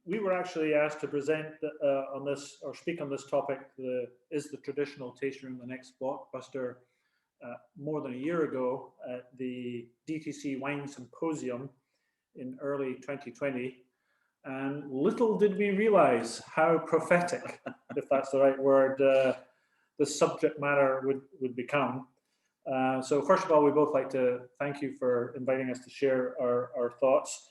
We were actually asked to present on this or speak on this topic, is the traditional tasting room the next Blockbuster, more than a year ago at the DTC Wine Symposium in early 2020. And little did we realize how prophetic, if that's the right word, the subject matter would become. So first of all, we both like to thank you for inviting us to share our thoughts.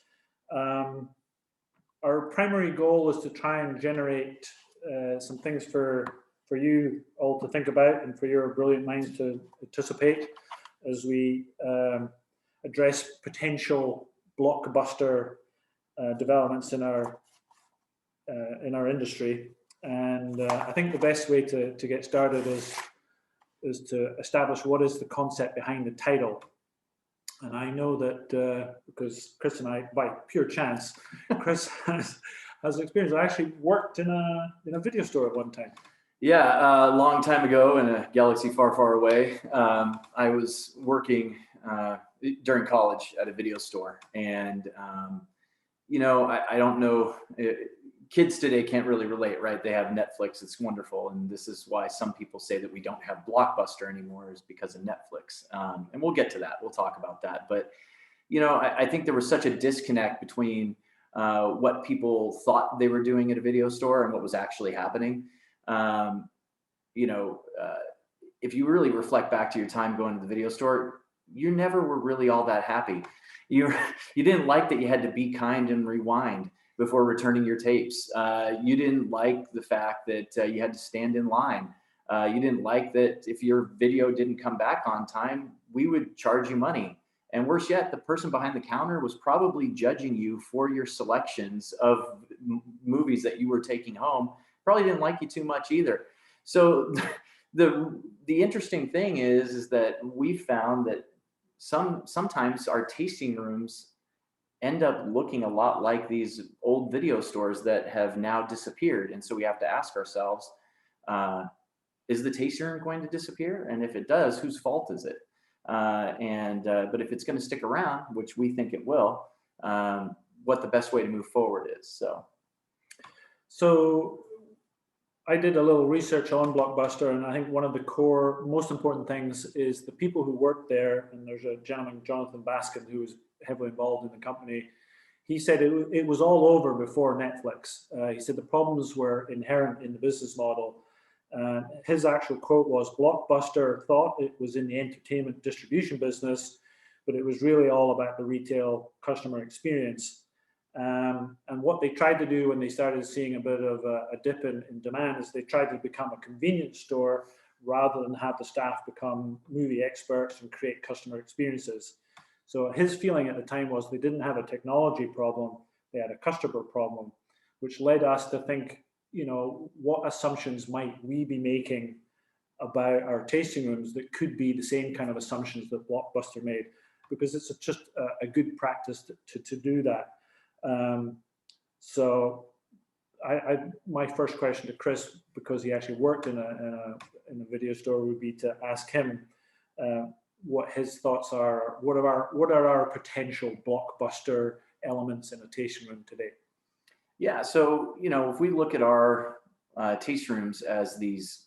Our primary goal is to try and generate some things for you all to think about and for your brilliant minds to anticipate as we address potential blockbuster developments in our industry. And I think the best way to get started is to establish what is the concept behind the title. And I know that because Chris and I, by pure chance, Chris has experience. I actually worked in a video store at one time. Yeah, a long time ago in a galaxy far, far away. I was working during college at a video store, and I don't know. Kids today can't really relate, right? They have Netflix. It's wonderful. And this is why some people say that we don't have Blockbuster anymore, is because of Netflix. And we'll get to that. We'll talk about that. But, I think there was such a disconnect between what people thought they were doing at a video store and what was actually happening. If you really reflect back to your time going to the video store, you never were really all that happy. You didn't like that you had to be kind and rewind before returning your tapes. You didn't like the fact that you had to stand in line. You didn't like that if your video didn't come back on time, we would charge you money. And worse yet, the person behind the counter was probably judging you for your selections of movies that you were taking home. Probably didn't like you too much either. So the interesting thing is that we found that sometimes our tasting rooms end up looking a lot like these old video stores that have now disappeared. And so we have to ask ourselves, is the tasting room going to disappear? And if it does, whose fault is it? But if it's going to stick around, which we think it will, what the best way to move forward is. So I did a little research on Blockbuster, and I think one of the core, most important things is the people who work there. And there's a gentleman, Jonathan Baskin, who was heavily involved in the company. He said it was all over before Netflix. He said the problems were inherent in the business model. His actual quote was, Blockbuster thought it was in the entertainment distribution business, but it was really all about the retail customer experience. And what they tried to do when they started seeing a bit of a dip in demand is they tried to become a convenience store rather than have the staff become movie experts and create customer experiences. So his feeling at the time was they didn't have a technology problem, they had a customer problem, which led us to think, what assumptions might we be making about our tasting rooms that could be the same kind of assumptions that Blockbuster made, because it's just a good practice to do that. So my first question to Chris, because he actually worked in a video store, would be to ask him what his thoughts are. What are our potential Blockbuster elements in a tasting room today? Yeah, so if we look at our taste rooms as these,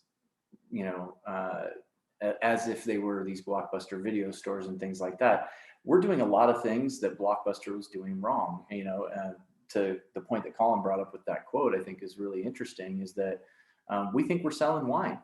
as if they were these Blockbuster video stores and things like that, we're doing a lot of things that Blockbuster was doing wrong. To the point that Colin brought up with that quote, I think is really interesting, is that we think we're selling wine.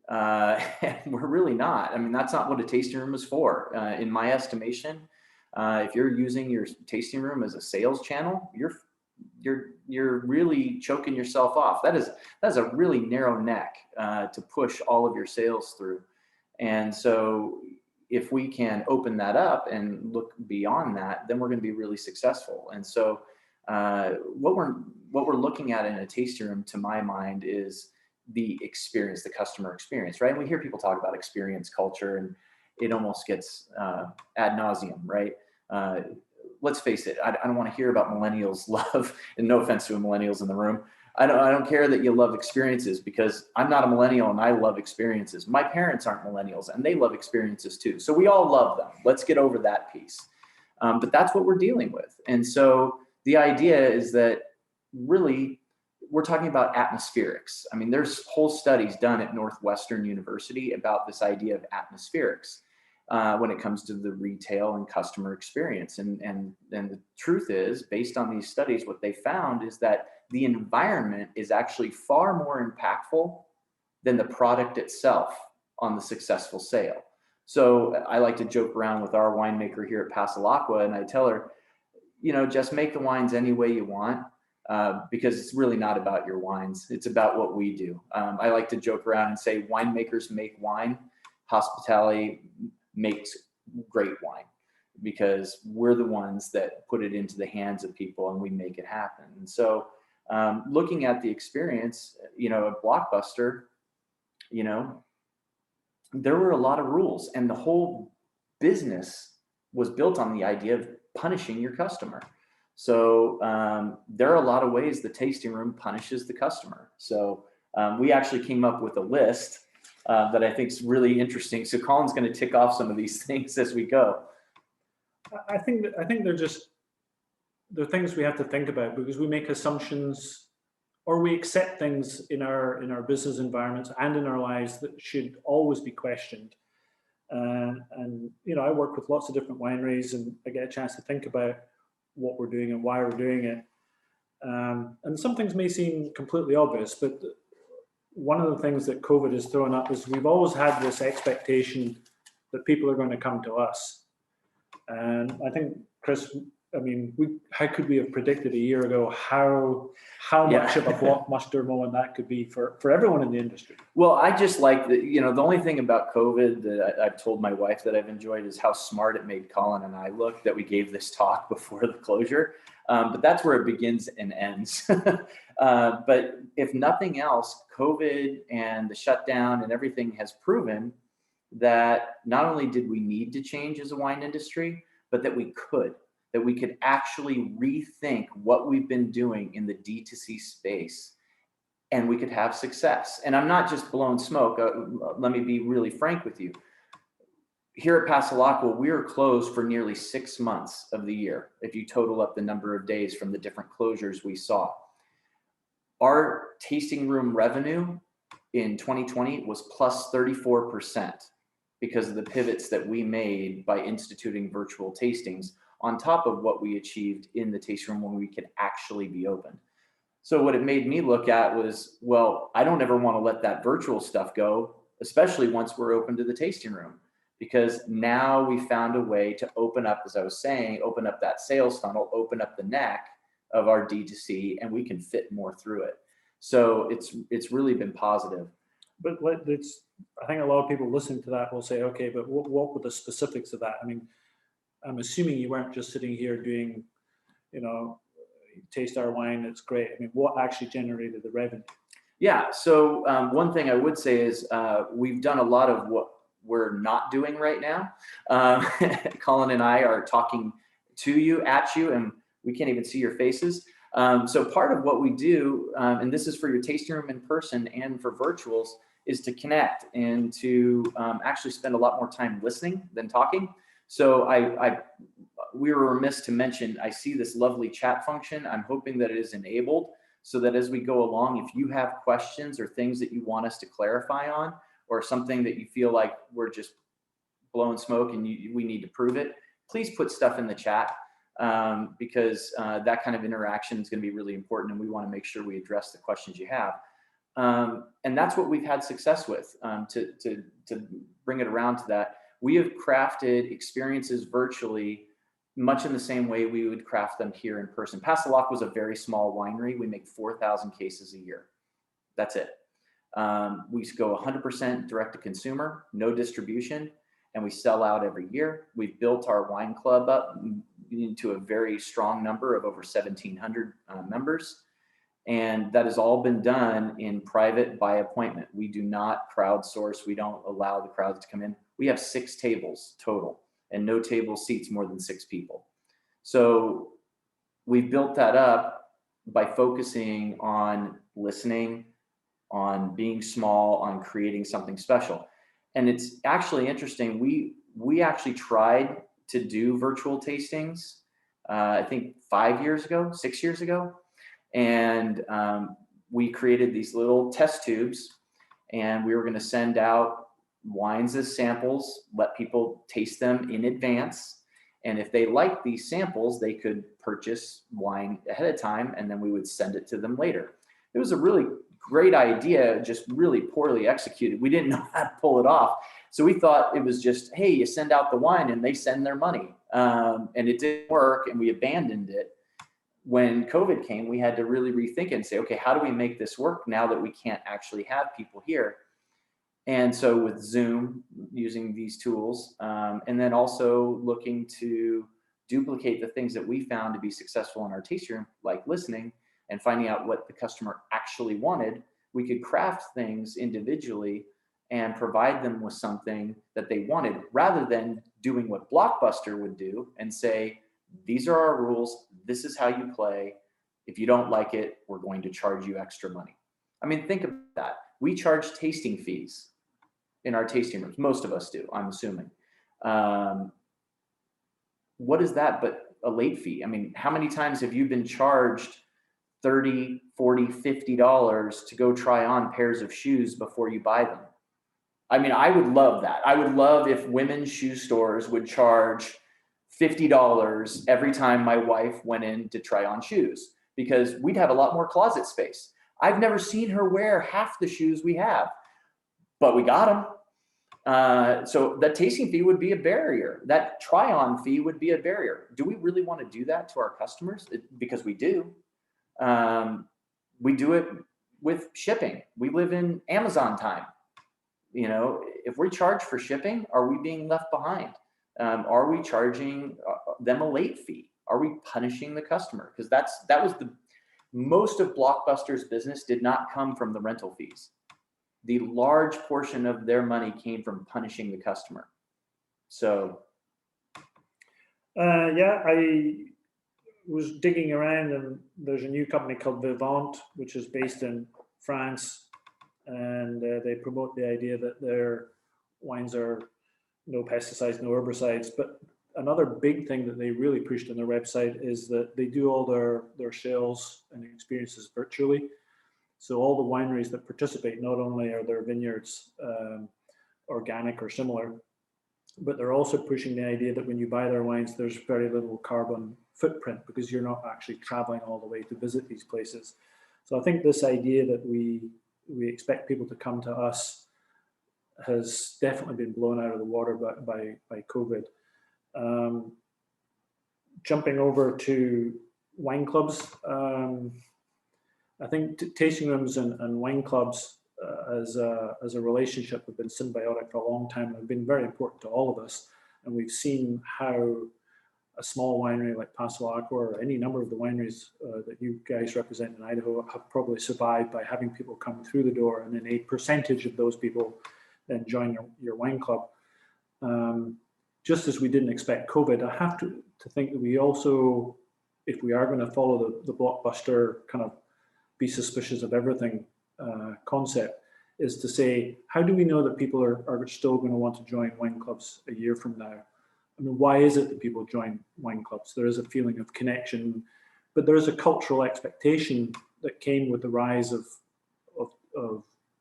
And we're really not. I mean, that's not what a tasting room is for. In my estimation, if you're using your tasting room as a sales channel, you're really choking yourself off. That's a really narrow neck to push all of your sales through. And so if we can open that up and look beyond that, then we're going to be really successful. And so what we're looking at in a tasting room, to my mind, is the experience, the customer experience, right? And we hear people talk about experience culture, and it almost gets ad nauseum, right? Let's face it, I don't want to hear about millennials love, and no offense to millennials in the room. I don't care that you love experiences, because I'm not a millennial and I love experiences. My parents aren't millennials and they love experiences too. So we all love them. Let's get over that piece. But that's what we're dealing with. And so the idea is that really we're talking about atmospherics. I mean, there's whole studies done at Northwestern University about this idea of atmospherics when it comes to the retail and customer experience. And the truth is, based on these studies, what they found is that the environment is actually far more impactful than the product itself on the successful sale. So I like to joke around with our winemaker here at Passalacqua, and I tell her, you know, just make the wines any way you want, because it's really not about your wines. It's about what we do. I like to joke around and say winemakers make wine, hospitality makes great wine, because we're the ones that put it into the hands of people and we make it happen. And so looking at the experience, you know, at Blockbuster, you know, there were a lot of rules, and the whole business was built on the idea of punishing your customer. So there are a lot of ways the tasting room punishes the customer. So we actually came up with a list that I think is really interesting. So Colin's going to tick off some of these things as we go. I think they're things we have to think about, because we make assumptions, or we accept things in our business environments and in our lives that should always be questioned. And you know, I work with lots of different wineries, and I get a chance to think about what we're doing and why we're doing it. And some things may seem completely obvious, but one of the things that COVID has thrown up is we've always had this expectation that people are going to come to us. And I think, Chris, I mean, how could we have predicted a year ago how much of a blockbuster moment that could be for everyone in the industry? Well, I just like that, you know, the only thing about COVID that I've told my wife that I've enjoyed is how smart it made Colin and I look that we gave this talk before the closure. But that's where it begins and ends. But if nothing else, COVID and the shutdown and everything has proven that not only did we need to change as a wine industry, but that we could actually rethink what we've been doing in the D2C space, and we could have success. And I'm not just blowing smoke. Let me be really frank with you. Here at Passalacqua, we are closed for nearly 6 months of the year, if you total up the number of days from the different closures we saw. Our tasting room revenue in 2020 was plus 34% because of the pivots that we made by instituting virtual tastings, on top of what we achieved in the tasting room when we could actually be open. So what it made me look at was, well, I don't ever want to let that virtual stuff go, especially once we're open to the tasting room, because now we found a way to open up, as I was saying, open up that sales funnel, open up the neck of our D2C, and we can fit more through it. So it's really been positive. But I think a lot of people listening to that will say, okay, but what were the specifics of that? I mean, I'm assuming you weren't just sitting here doing, you know, taste our wine, it's great. I mean, what actually generated the revenue? Yeah, so one thing I would say is we've done a lot of what we're not doing right now. Colin and I are talking to you, at you, and we can't even see your faces. So part of what we do, and this is for your tasting room in person and for virtuals, is to connect and to actually spend a lot more time listening than talking. So we were remiss to mention, I see this lovely chat function. I'm hoping that it is enabled so that as we go along, if you have questions or things that you want us to clarify on, or something that you feel like we're just blowing smoke and we need to prove it, please put stuff in the chat, because that kind of interaction is going to be really important, and we want to make sure we address the questions you have. And that's what we've had success with. To bring it around to that, we have crafted experiences virtually much in the same way we would craft them here in person. Passalacqua was a very small winery. We make 4,000 cases a year. That's it. We go 100% direct to consumer, no distribution, and we sell out every year. We've built our wine club up into a very strong number of over 1,700 members. And that has all been done in private by appointment. We do not crowdsource. We don't allow the crowds to come in. We have 6 tables total, and no table seats more than 6 people. So we built that up by focusing on listening, on being small, on creating something special. And it's actually interesting. We actually tried to do virtual tastings I think 5 years ago, 6 years ago. And we created these little test tubes, and we were going to send out wines as samples, let people taste them in advance. And if they liked these samples, they could purchase wine ahead of time, and then we would send it to them later. It was a really great idea, just really poorly executed. We didn't know how to pull it off. So we thought it was just, hey, you send out the wine and they send their money. And it didn't work, and we abandoned it. When COVID came, we had to really rethink it and say, okay, how do we make this work now that we can't actually have people here? And so with Zoom, using these tools, and then also looking to duplicate the things that we found to be successful in our tasting room, like listening and finding out what the customer actually wanted, we could craft things individually and provide them with something that they wanted, rather than doing what Blockbuster would do and say, these are our rules, this is how you play. If you don't like it, we're going to charge you extra money. I mean, think about that. We charge tasting fees in our tasting rooms. Most of us do, I'm assuming. What is that but a late fee? I mean, how many times have you been charged $30, $40, $50 to go try on pairs of shoes before you buy them? I mean, I would love that. I would love if women's shoe stores would charge $50 every time my wife went in to try on shoes, because we'd have a lot more closet space. I've never seen her wear half the shoes we have, but we got them. So that tasting fee would be a barrier. That try-on fee would be a barrier. Do we really want to do that to our customers? Because we do. We do it with shipping. We live in Amazon time. You know, if we charge for shipping, are we being left behind? Are we charging them a late fee? Are we punishing the customer? Because that was the most of Blockbuster's business did not come from the rental fees. The large portion of their money came from punishing the customer. So, yeah, I was digging around, and there's a new company called Vivant, which is based in France, and they promote the idea that their wines are no pesticides, no herbicides. But another big thing that they really pushed on their website is that they do all their sales and experiences virtually. So all the wineries that participate, not only are their vineyards organic or similar, but they're also pushing the idea that when you buy their wines, there's very little carbon footprint, because you're not actually traveling all the way to visit these places. So I think this idea that we expect people to come to us has definitely been blown out of the water by COVID. Jumping over to wine clubs, I think tasting rooms and wine clubs as a relationship have been symbiotic for a long time and have been very important to all of us. And we've seen how a small winery like Passalacqua, or any number of the wineries that you guys represent in Idaho, have probably survived by having people come through the door, and then a percentage of those people then join your wine club. Just as we didn't expect COVID, I have to think that we also, if we are going to follow the Blockbuster kind of be suspicious of everything concept, is to say, how do we know that people are still going to want to join wine clubs a year from now? I mean, why is it that people join wine clubs? There is a feeling of connection, but there is a cultural expectation that came with the rise of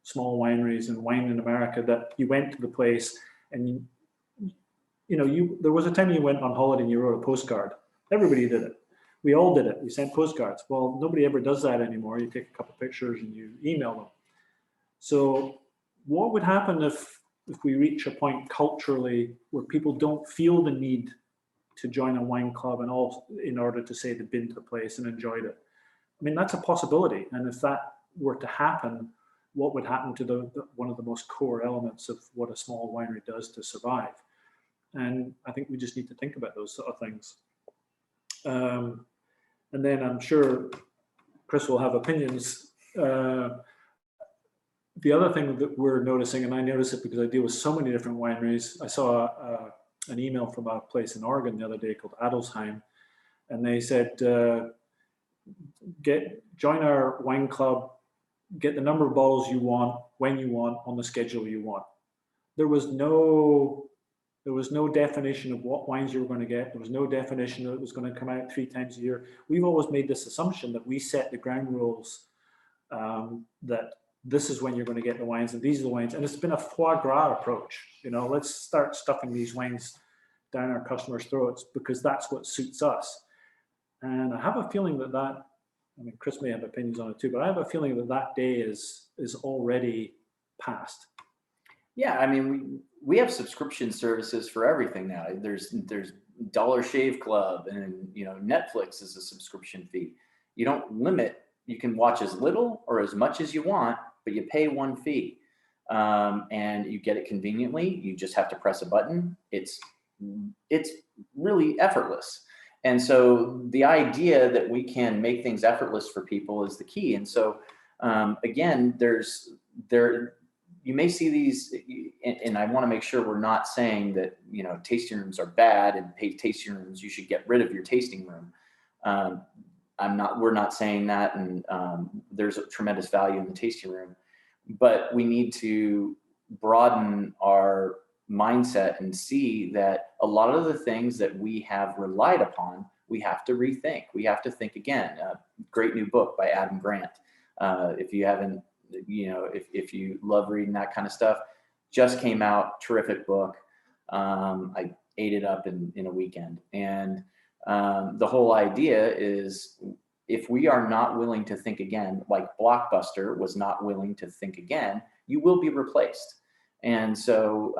small wineries and wine in America, that you went to the place and there was a time you went on holiday and you wrote a postcard. Everybody did it. We all did it. We sent postcards. Well, nobody ever does that anymore. You take a couple of pictures and you email them. So what would happen if we reach a point culturally where people don't feel the need to join a wine club and all in order to say they've been to the place and enjoyed it? I mean, that's a possibility. And if that were to happen, what would happen to one of the most core elements of what a small winery does to survive? And I think we just need to think about those sort of things. And then I'm sure Chris will have opinions. The other thing that we're noticing, and I notice it because I deal with so many different wineries, I saw an email from a place in Oregon the other day called Adelsheim, and they said, join our wine club, get the number of bottles you want, when you want, on the schedule you want. There was no There was no definition of what wines you were going to get. There was no definition that it was going to come out 3 times a year. We've always made this assumption that we set the ground rules, that this is when you're going to get the wines and these are the wines. And it's been a foie gras approach. Let's start stuffing these wines down our customers' throats because that's what suits us. And I have a feeling that Chris may have opinions on it too, but I have a feeling that day is already past. Yeah, I mean, we have subscription services for everything now. There's Dollar Shave Club, and Netflix is a subscription fee. You don't limit. You can watch as little or as much as you want, but you pay one fee, and you get it conveniently. You just have to press a button. It's really effortless. And so the idea that we can make things effortless for people is the key. And so again, you may see these, and I want to make sure we're not saying that tasting rooms are bad and tasting rooms, you should get rid of your tasting room. We're not saying that, and there's a tremendous value in the tasting room, but we need to broaden our mindset and see that a lot of the things that we have relied upon, we have to rethink. We have to think again. Great new book by Adam Grant. If you haven't, if you love reading that kind of stuff, just came out, terrific book. I ate it up in a weekend. And the whole idea is, if we are not willing to think again, like Blockbuster was not willing to think again, you will be replaced. And so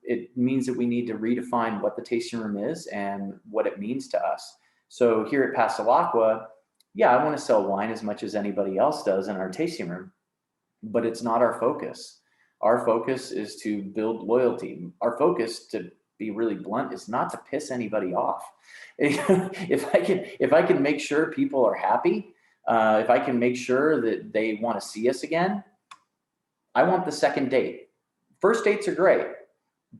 it means that we need to redefine what the tasting room is and what it means to us. So here at Passalacqua, yeah, I want to sell wine as much as anybody else does in our tasting room, but it's not our focus. Our focus is to build loyalty. Our focus, to be really blunt, is not to piss anybody off. If I can make sure people are happy, if I can make sure that they want to see us again, I want the second date. First dates are great,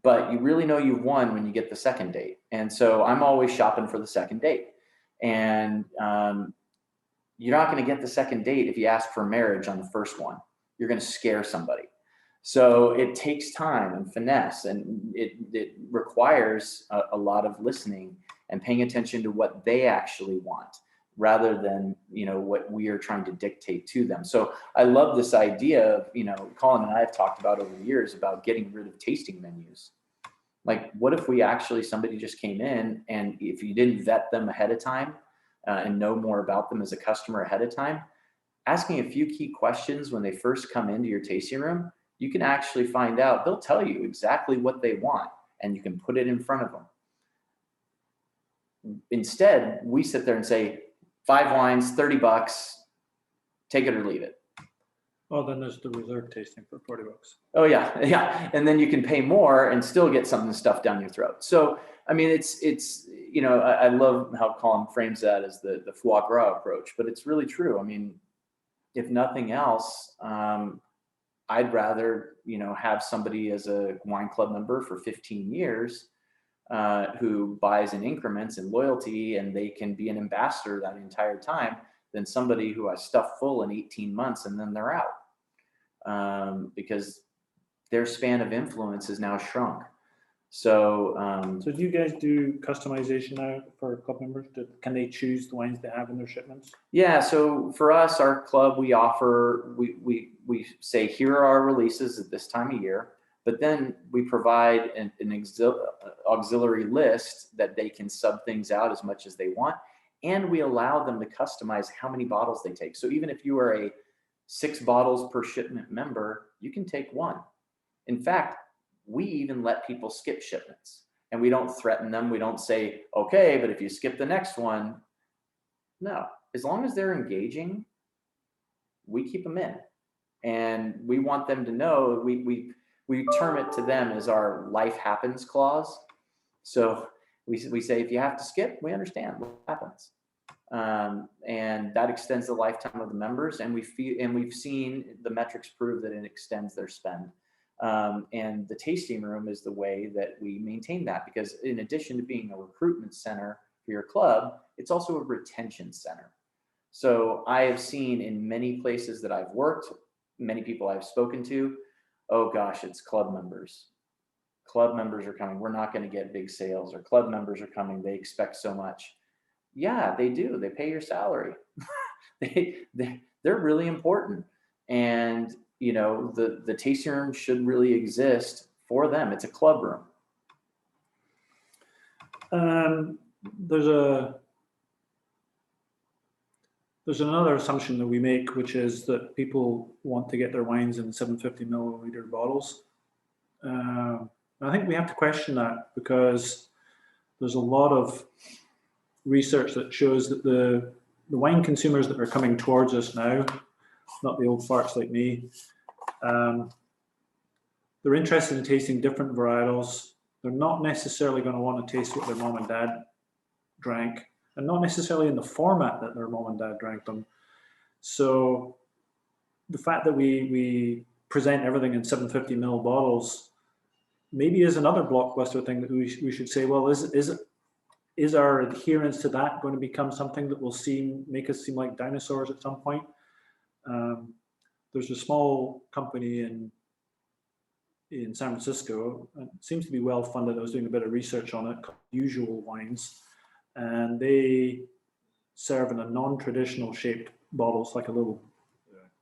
but you really know you've won when you get the second date. And so I'm always shopping for the second date. And you're not going to get the second date if you ask for marriage on the first one. You're going to scare somebody. So it takes time and finesse, and it requires a lot of listening and paying attention to what they actually want, rather than what we are trying to dictate to them. So I love this idea of, Colin and I have talked about over the years about getting rid of tasting menus. Like, what if somebody just came in, and if you didn't vet them ahead of time and know more about them as a customer ahead of time, asking a few key questions when they first come into your tasting room, you can actually find out, they'll tell you exactly what they want, and you can put it in front of them. Instead, we sit there and say, 5 wines, $30, take it or leave it. Oh, then there's the reserve tasting for $40. Oh yeah. And then you can pay more and still get something stuffed down your throat. So, I mean, it's I love how Colin frames that as the foie gras approach, but it's really true. I mean, if nothing else, I'd rather, have somebody as a wine club member for 15 years who buys in increments and loyalty, and they can be an ambassador that entire time, than somebody who I stuff full in 18 months and then they're out, because their span of influence is now shrunk. So, so do you guys do customization now for club members? Can they choose the wines they have in their shipments? Yeah. So for us, our club, we offer, we say, here are our releases at this time of year, but then we provide an auxiliary list that they can sub things out as much as they want. And we allow them to customize how many bottles they take. So even if you are a 6 bottles per shipment member, you can take 1. In fact, we even let people skip shipments, and we don't threaten them. We don't say, okay, but if you skip the next one, no, as long as they're engaging, we keep them in. And we want them to know, we term it to them as our life happens clause. So we say, if you have to skip, we understand what happens. And that extends the lifetime of the members. And we've seen the metrics prove that it extends their spend. And the tasting room is the way that we maintain that, because in addition to being a recruitment center for your club, it's also a retention center. So I have seen in many places that I've worked, many people I've spoken to, oh gosh, it's club members. club members are coming, we're not going to get big sales, or club members are coming, they expect so much. Yeah, they do. They pay your salary. They're really important. And, you know, the tasting room should really exist for them. It's a club room. There's another assumption that we make, which is that people want to get their wines in 750 milliliter bottles. I think we have to question that, because there's a lot of research that shows that the wine consumers that are coming towards us now, not the old farts like me, they're interested in tasting different varietals. They're not necessarily going to want to taste what their mom and dad drank, and not necessarily in the format that their mom and dad drank them. So the fact that we present everything in 750 ml bottles maybe is another Blockbuster thing that we should say, well, is our adherence to that going to become something that will make us seem like dinosaurs at some point? There's a small company in San Francisco, it seems to be well funded. I was doing a bit of research on it, called Usual Wines, and they serve in a non-traditional shaped bottles, like a little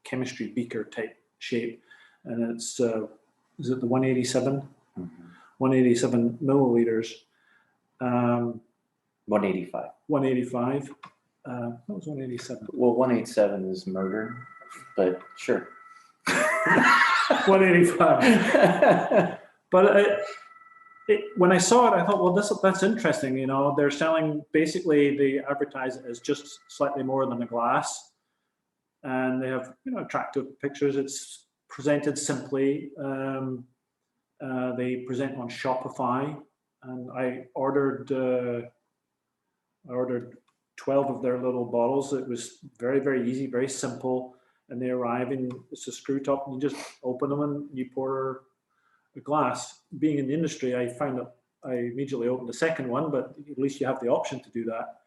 chemistry beaker type shape, and it's is it the 187? 187 milliliters. 185. 185. What was 187? Well, 187 is murder, but sure. 185. But when I saw it, I thought, well, that's interesting. You know, they're selling, basically they advertise it as just slightly more than a glass, and they have, you know, attractive pictures. It's presented simply. They present on Shopify, and I ordered 12 of their little bottles. It was very, very easy, very simple. And they arrive in, it's a screw top, and you just open them and you pour a glass. Being in the industry, I found that I immediately opened the second one, but at least you have the option to do that.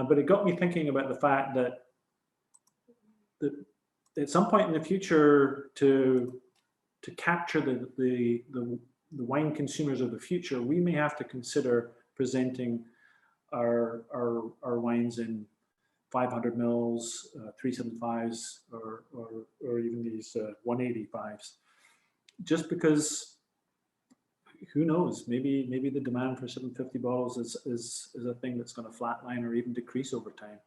But it got me thinking about the fact that at some point in the future, to capture the wine consumers of the future, we may have to consider presenting our wines in 500 mils, 375s, or even these 185s, just because, who knows, maybe the demand for 750 bottles is a thing that's going to flatline or even decrease over time.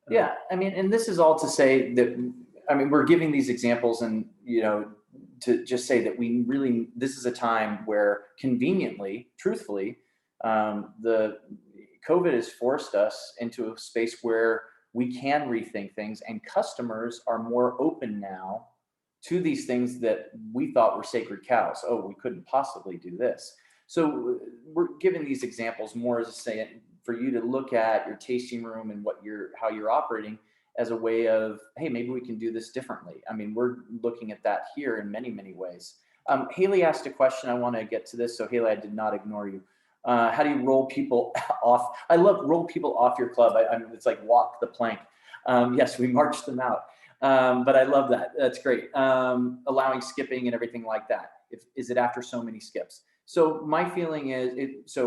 Yeah, I mean, and this is all to say that, I mean, we're giving these examples, and, you know, to just say that this is a time where conveniently, truthfully, the COVID has forced us into a space where we can rethink things, and customers are more open now to these things that we thought were sacred cows. Oh, we couldn't possibly do this. So we're giving these examples more as a say for you to look at your tasting room and how you're operating as a way of, hey, maybe we can do this differently. I mean, we're looking at that here in many, many ways. Haley asked a question. I want to get to this. So Haley, I did not ignore you. How do you roll people off? I love roll people off your club. It's like walk the plank. Yes, we marched them out. But I love that. That's great. Allowing skipping and everything like that. Is it after so many skips? So my feeling is,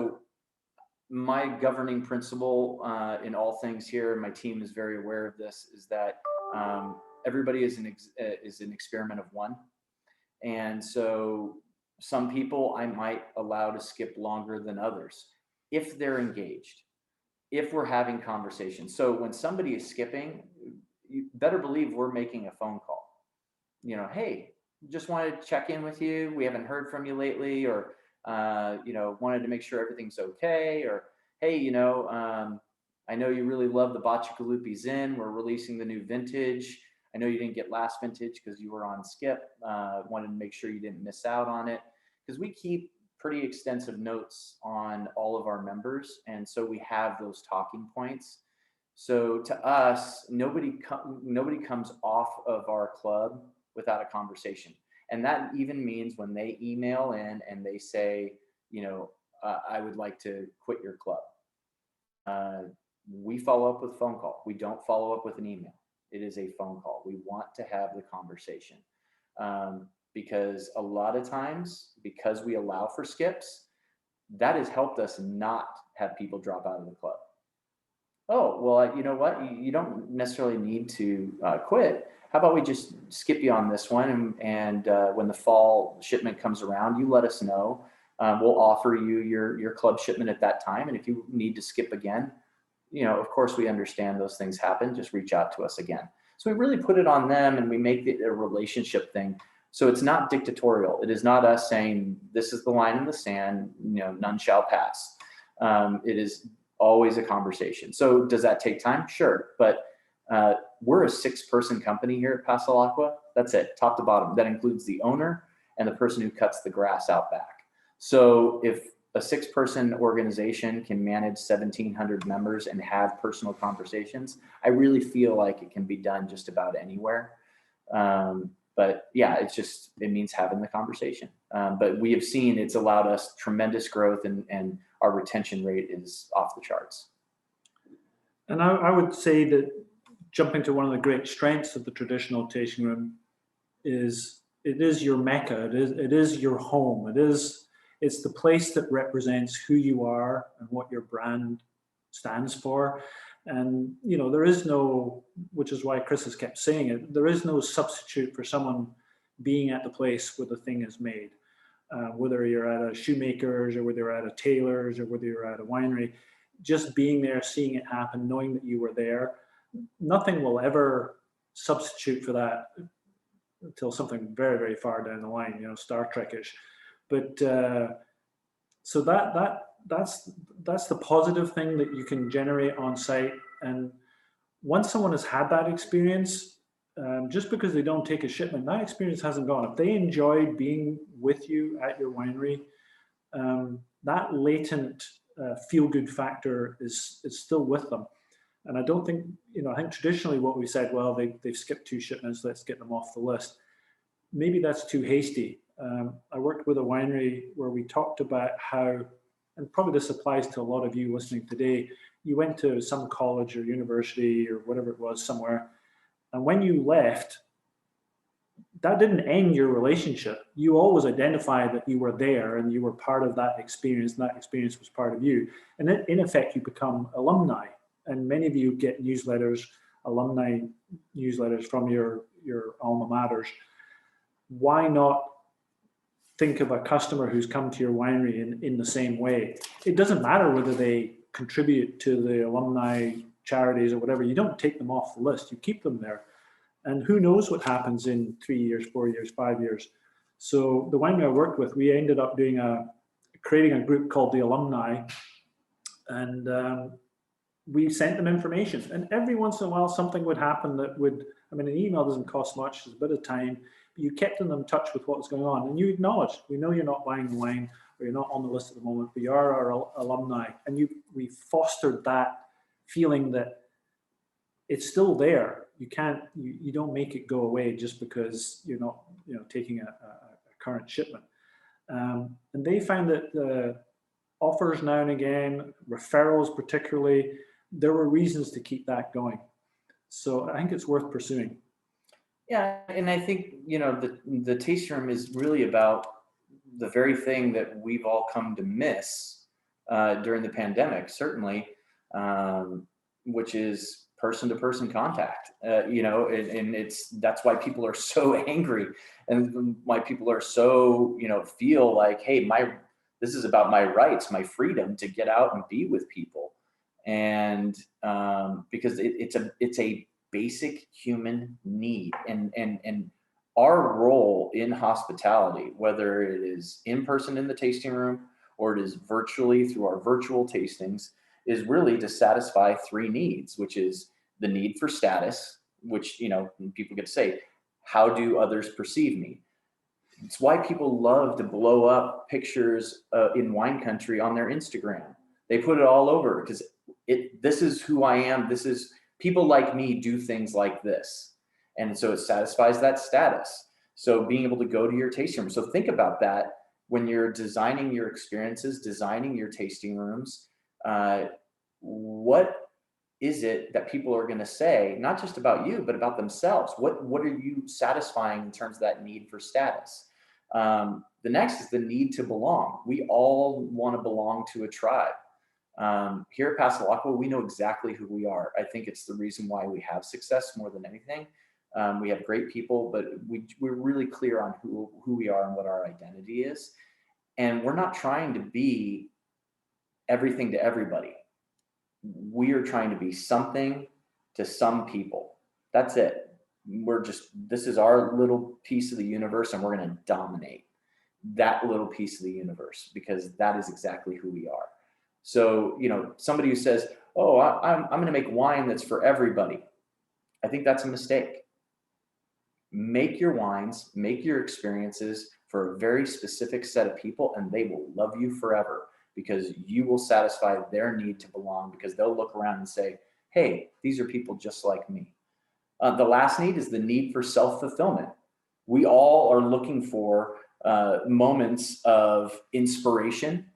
my governing principle in all things here, and my team is very aware of this, is that everybody is an experiment of one. And so some people I might allow to skip longer than others if they're engaged, if we're having conversations. So when somebody is skipping, you better believe we're making a phone call. You know, hey, just wanted to check in with you. We haven't heard from you lately, or wanted to make sure everything's okay, or hey, I know you really love the Bacigalupi Zin. We're releasing the new vintage. I know you didn't get last vintage because you were on skip. Wanted to make sure you didn't miss out on it, because we keep pretty extensive notes on all of our members, and so we have those talking points. So to us, nobody comes off of our club without a conversation. And that even means when they email in and they say, I would like to quit your club. We follow up with a phone call. We don't follow up with an email. It is a phone call. We want to have the conversation because a lot of times, because we allow for skips, that has helped us not have people drop out of the club. Oh, well, you know what? You don't necessarily need to quit. How about we just skip you on this one, and when the fall shipment comes around, you let us know. We'll offer you your club shipment at that time, and if you need to skip again, of course we understand those things happen. Just reach out to us again. So we really put it on them, and we make it a relationship thing. So it's not dictatorial. It is not us saying this is the line in the sand. None shall pass. It is always a conversation. So does that take time? Sure, but we're a 6-person company here at Passalacqua. That's it, top to bottom. That includes the owner and the person who cuts the grass out back. So if a 6-person organization can manage 1,700 members and have personal conversations, I really feel like it can be done just about anywhere. But yeah, it means having the conversation. But we have seen it's allowed us tremendous growth, and our retention rate is off the charts. And I would say that jumping to one of the great strengths of the traditional tasting room is it is your mecca. It is your home. It's the place that represents who you are and what your brand stands for. And, there is no, which is why Chris has kept saying it, there is no substitute for someone being at the place where the thing is made. Whether you're at a shoemaker's or whether you're at a tailor's or whether you're at a winery, just being there, seeing it happen, knowing that you were there, nothing will ever substitute for that until something very, very far down the line, Star Trek-ish. But so that's the positive thing that you can generate on site. And once someone has had that experience, just because they don't take a shipment, that experience hasn't gone. If they enjoyed being with you at your winery, that latent feel-good factor is still with them. And I don't think, I think traditionally what we said, well, they've skipped 2 shipments, let's get them off the list. Maybe that's too hasty. I worked with a winery where we talked about how, and probably this applies to a lot of you listening today, you went to some college or university or whatever it was somewhere, and when you left, that didn't end your relationship. You always identified that you were there and you were part of that experience, and that experience was part of you. And in effect, you become alumni. And many of you get newsletters, alumni newsletters from your alma maters. Why not think of a customer who's come to your winery in the same way? It doesn't matter whether they contribute to the alumni charities or whatever. You don't take them off the list. You keep them there. And who knows what happens in 3 years, 4 years, 5 years. So the winery I worked with, we ended up creating a group called the Alumni. And we sent them information. And every once in a while, something would happen that would, an email doesn't cost much, it's a bit of time. But you kept them in touch with what was going on. And you acknowledged, we know you're not buying the wine, or you're not on the list at the moment, but you are our alumni. And we fostered that feeling that it's still there. You don't make it go away just because you're not, taking a current shipment. And they found that offers now and again, referrals particularly, there were reasons to keep that going. So I think it's worth pursuing. Yeah, and I think, the tasting room is really about the very thing that we've all come to miss during the pandemic, certainly, which is person-to-person contact, and that's why people are so angry, and why people are so, feel like, hey, this is about my rights, my freedom to get out and be with people. And because it's a basic human need, and our role in hospitality, whether it is in person in the tasting room or it is virtually through our virtual tastings, is really to satisfy 3 needs, which is the need for status, which, people get to say, how do others perceive me? It's why people love to blow up pictures in wine country on their Instagram. They put it all over because this is who I am. This is, people like me do things like this. And so it satisfies that status. So being able to go to your tasting room. So think about that when you're designing your experiences, designing your tasting rooms. What is it that people are going to say, not just about you, but about themselves? What are you satisfying in terms of that need for status? The next is the need to belong. We all want to belong to a tribe. Here at Passalacqua, we know exactly who we are. I think it's the reason why we have success more than anything. We have great people, but we're really clear on who we are and what our identity is. And we're not trying to be everything to everybody. We are trying to be something to some people. That's it. This is our little piece of the universe, and we're going to dominate that little piece of the universe, because that is exactly who we are. So, you know, somebody who says, oh, I'm going to make wine that's for everybody, I think that's a mistake. Make your wines, make your experiences for a very specific set of people, and they will love you forever, because you will satisfy their need to belong, because they'll look around and say, hey, these are people just like me. The last need is the need for self-fulfillment. We all are looking for moments of inspiration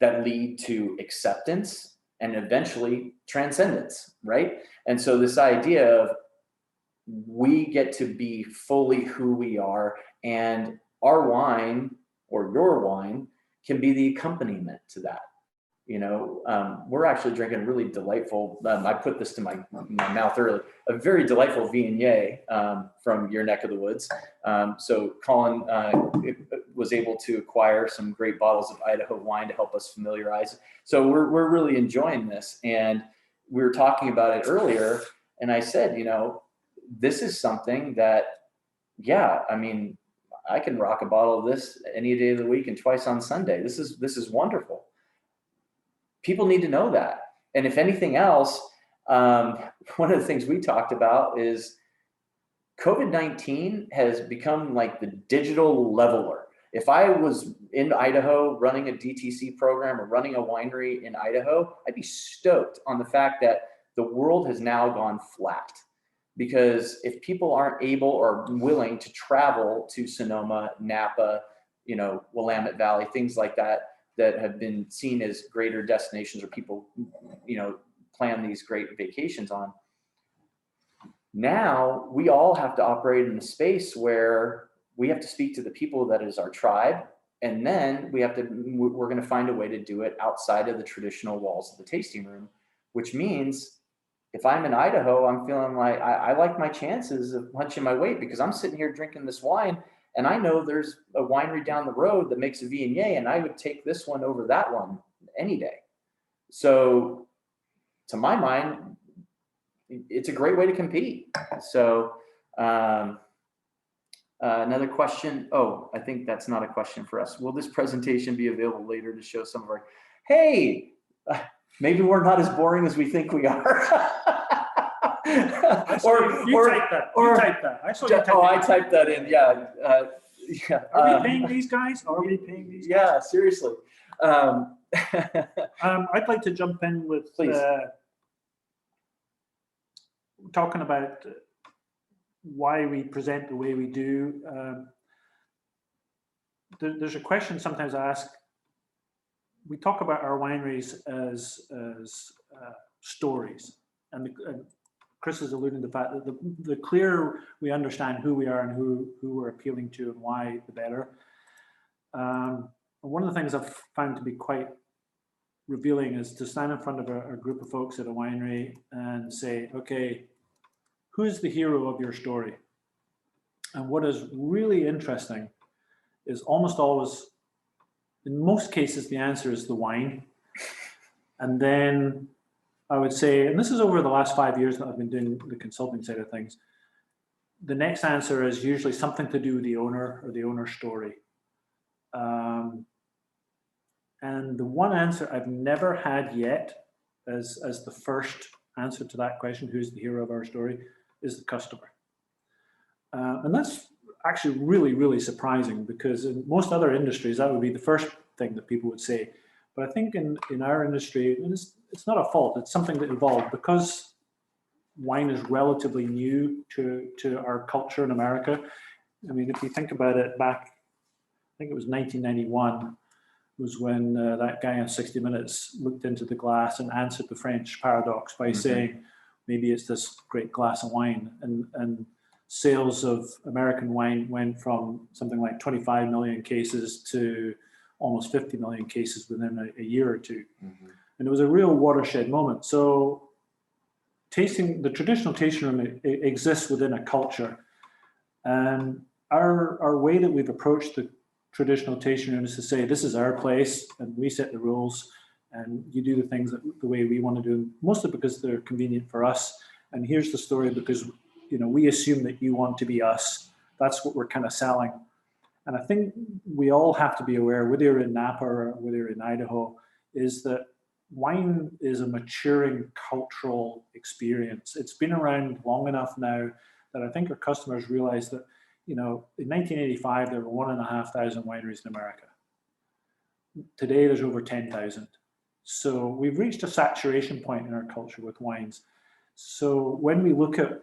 that lead to acceptance and eventually transcendence, right? And so this idea of we get to be fully who we are, and our wine or your wine can be the accompaniment to that. You know, we're actually drinking a really delightful, I put this to my mouth earlier, a very delightful Viognier from your neck of the woods. So Colin was able to acquire some great bottles of Idaho wine to help us familiarize. So we're really enjoying this. And we were talking about it earlier, and I said, you know, this is something that, yeah, I mean, I can rock a bottle of this any day of the week and twice on Sunday. This is wonderful. People need to know that. And if anything else, one of the things we talked about is COVID-19 has become like the digital leveler. If I was in Idaho running a DTC program or running a winery in Idaho, I'd be stoked on the fact that the world has now gone flat. Because if people aren't able or willing to travel to Sonoma, Napa, you know, Willamette Valley, things like that, that have been seen as greater destinations, or people, you know, plan these great vacations on. Now we all have to operate in a space where we have to speak to the people that is our tribe. And then we're going to find a way to do it outside of the traditional walls of the tasting room, which means if I'm in Idaho, I'm feeling like I like my chances of punching my weight, because I'm sitting here drinking this wine, and I know there's a winery down the road that makes a Viognier, and I would take this one over that one any day. So to my mind, it's a great way to compete. So another question. Oh, I think that's not a question for us. Will this presentation be available later to show some of our, hey, maybe we're not as boring as we think we are. You typed that. I typed that in. Yeah. Yeah. Are we paying these guys? Are we paying these guys? Yeah, seriously. I'd like to jump in with talking about why we present the way we do. There's a question sometimes I ask. We talk about our wineries as stories, and Chris is alluding to the fact that the clearer we understand who we are and who we're appealing to and why, the better. One of the things I've found to be quite revealing is to stand in front of a group of folks at a winery and say, okay, who's the hero of your story? And what is really interesting is almost always, in most cases, the answer is the wine. And then I would say, and this is over the last 5 years that I've been doing the consulting side of things, the next answer is usually something to do with the owner or the owner's story. And the one answer I've never had yet as the first answer to that question, who's the hero of our story, is the customer. And that's actually really, really surprising, because in most other industries, that would be the first thing that people would say. But I think in our industry, and it's not a fault, it's something that evolved, because wine is relatively new to our culture in America. I mean, if you think about it back, I think it was 1991, was when that guy on 60 Minutes looked into the glass and answered the French paradox by saying, maybe it's this great glass of wine. And sales of American wine went from something like 25 million cases to almost 50 million cases within a year or two. And it was a real watershed moment. So the traditional tasting room exists within a culture. And our way that we've approached the traditional tasting room is to say, this is our place and we set the rules and you do the things the way we want to do them, mostly because they're convenient for us. And here's the story, because we assume that you want to be us. That's what we're kind of selling. And I think we all have to be aware, whether you're in Napa or whether you're in Idaho, is that wine is a maturing cultural experience. It's been around long enough now that I think our customers realize that, in 1985, there were 1,500 wineries in America. Today, there's over 10,000. So we've reached a saturation point in our culture with wines. So when we look at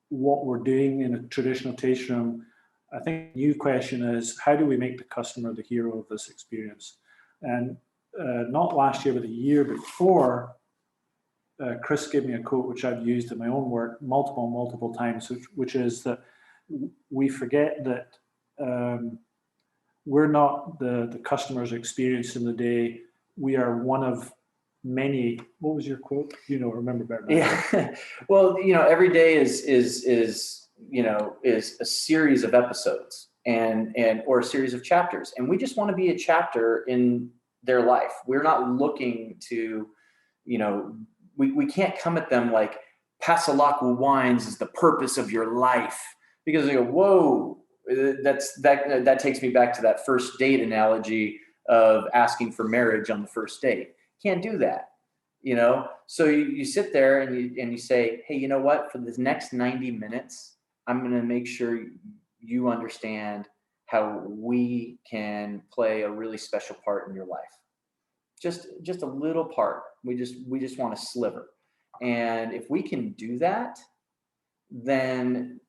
what we're doing in a traditional tasting room, I think the new question is, how do we make the customer the hero of this experience? And not last year, but the year before, Chris gave me a quote, which I've used in my own work multiple times, which is that we forget that we're not the customer's experience in the day. We are one of many. What was your quote? Remember better. Yeah. Well, every day is a series of episodes or a series of chapters, and we just want to be a chapter in their life. We're not looking to, we can't come at them like Passalacqua wines is the purpose of your life, because they go, whoa, that takes me back to that first date analogy of asking for marriage on the first date. Can't do that. So you sit there and you say, hey, you know what, for this next 90 minutes, I'm going to make sure you understand how we can play a really special part in your life. Just a little part. We just want a sliver. And if we can do that, then,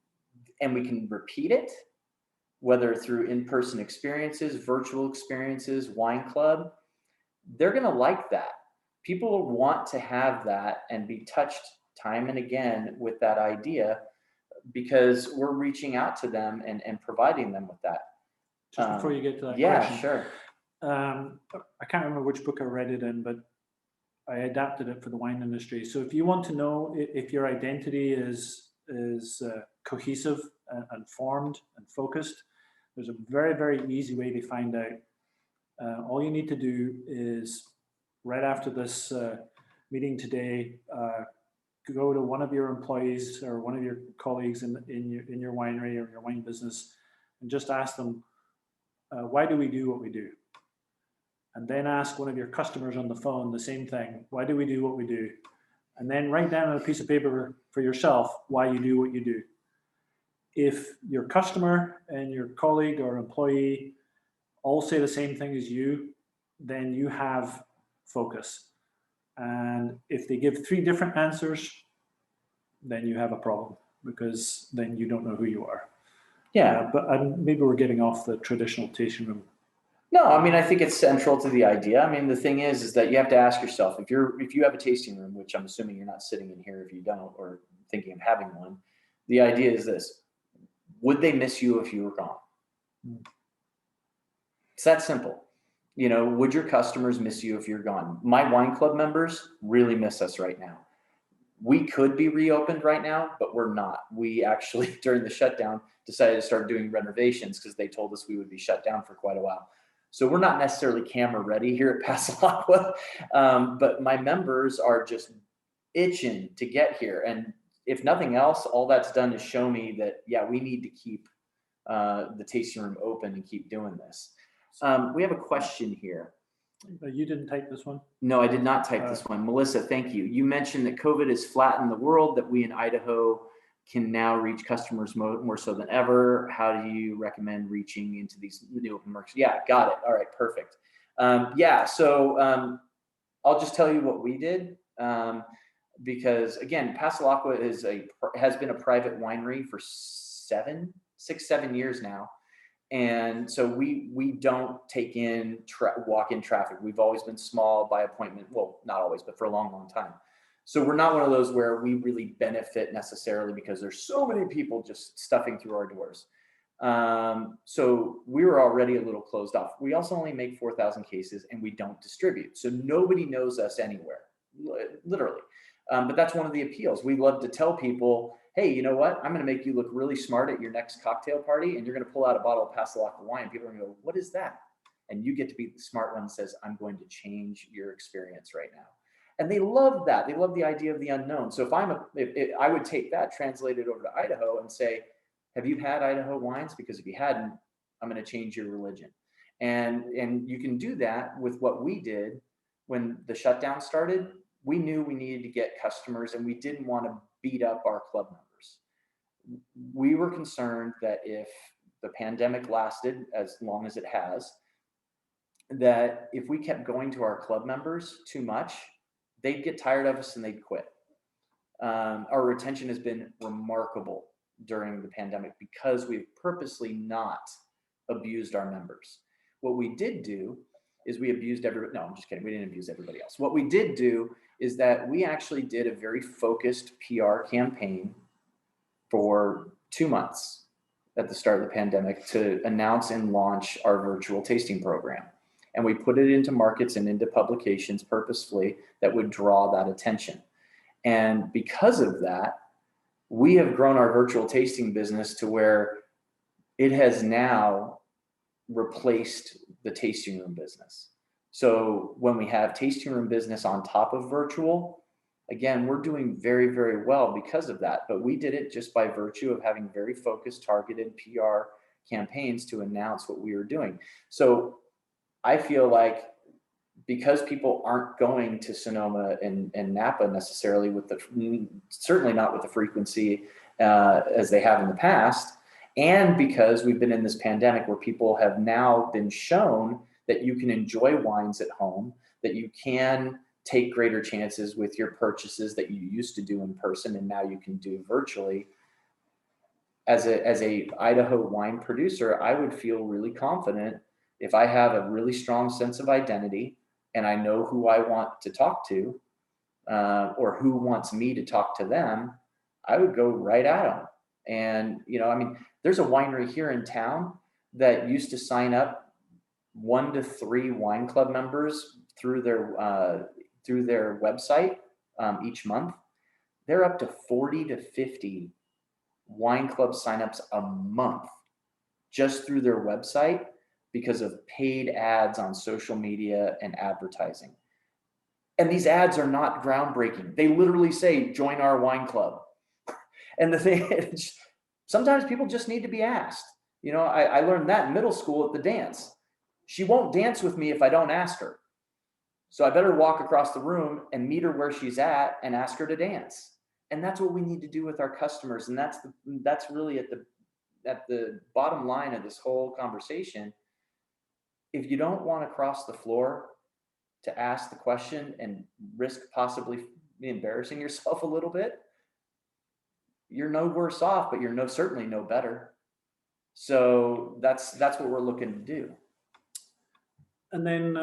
and we can repeat it, whether through in-person experiences, virtual experiences, wine club, they're going to like that. People want to have that and be touched time and again with that idea, because we're reaching out to them and providing them with that. Just before you get to that yeah, question. Sure. I can't remember which book I read it in, but I adapted it for the wine industry. So if you want to know if your identity is cohesive and formed and focused, there's a very, very easy way to find out. All you need to do is, right after this meeting today, go to one of your employees or one of your colleagues in your winery or your wine business and just ask them, why do we do what we do? And then ask one of your customers on the phone the same thing. Why do we do what we do? And then write down on a piece of paper for yourself why you do what you do. If your customer and your colleague or employee all say the same thing as you, then you have focus. And if they give 3 different answers, then you have a problem, because then you don't know who you are. Yeah. But maybe we're getting off the traditional tasting room. No, I mean, I think it's central to the idea. I mean, the thing is that you have to ask yourself, if you have a tasting room, which I'm assuming you're not sitting in here if you don't, or thinking of having one, the idea is this: would they miss you if you were gone? It's that simple. Would your customers miss you if you're gone? My wine club members really miss us right now. We could be reopened right now, but we're not. We actually, during the shutdown, decided to start doing renovations because they told us we would be shut down for quite a while. So we're not necessarily camera ready here at Passalacqua, but my members are just itching to get here. And if nothing else, all that's done is show me that, yeah, we need to keep the tasting room open and keep doing this. We have a question here. You didn't type this one? No, I did not type this one. Melissa, thank you. You mentioned that COVID has flattened the world, that we in Idaho can now reach customers more so than ever. How do you recommend reaching into these new open markets? Yeah, got it. All right, perfect. So I'll just tell you what we did, because again, Passalacqua has been a private winery for 7 years now. And so we don't take in walk-in traffic. We've always been small by appointment. Well, not always, but for a long, long time. So we're not one of those where we really benefit necessarily because there's so many people just stuffing through our doors. So we were already a little closed off. We also only make 4,000 cases and we don't distribute. So nobody knows us anywhere, literally. But that's one of the appeals. We love to tell people, hey, you know what? I'm going to make you look really smart at your next cocktail party, and you're going to pull out a bottle of Passalacqua wine. People are going to go, what is that? And you get to be the smart one that says, I'm going to change your experience right now. And they love that. They love the idea of the unknown. So if I would take that, translate it over to Idaho and say, have you had Idaho wines? Because if you hadn't, I'm going to change your religion. And you can do that with what we did when the shutdown started. We knew we needed to get customers and we didn't want to beat up our club members. We were concerned that if the pandemic lasted as long as it has, that if we kept going to our club members too much, they'd get tired of us and they'd quit. Our retention has been remarkable during the pandemic because we've purposely not abused our members. What we did do is we abused everybody. No, I'm just kidding. We didn't abuse everybody else. What we did do is that we actually did a very focused PR campaign for 2 months at the start of the pandemic to announce and launch our virtual tasting program. And we put it into markets and into publications purposefully that would draw that attention. And because of that, we have grown our virtual tasting business to where it has now replaced the tasting room business. So when we have tasting room business on top of virtual, again, we're doing very, very well because of that. But we did it just by virtue of having very focused, targeted PR campaigns to announce what we were doing. So I feel like because people aren't going to Sonoma and Napa necessarily certainly not with the frequency as they have in the past, and because we've been in this pandemic where people have now been shown that you can enjoy wines at home, that you can take greater chances with your purchases that you used to do in person and now you can do virtually. As a Idaho wine producer, I would feel really confident if I have a really strong sense of identity and I know who I want to talk to or who wants me to talk to them, I would go right at them. And, there's a winery here in town that used to sign up 1 to 3 wine club members through their website each month. They're up to 40 to 50 wine club signups a month just through their website because of paid ads on social media and advertising. And these ads are not groundbreaking. They literally say, join our wine club. And the thing is, sometimes people just need to be asked. I learned that in middle school at the dance. She won't dance with me if I don't ask her. So I better walk across the room and meet her where she's at and ask her to dance. And that's what we need to do with our customers. And that's really at the bottom line of this whole conversation. If you don't want to cross the floor to ask the question and risk possibly embarrassing yourself a little bit, you're no worse off, but you're certainly no better. So that's what we're looking to do. And then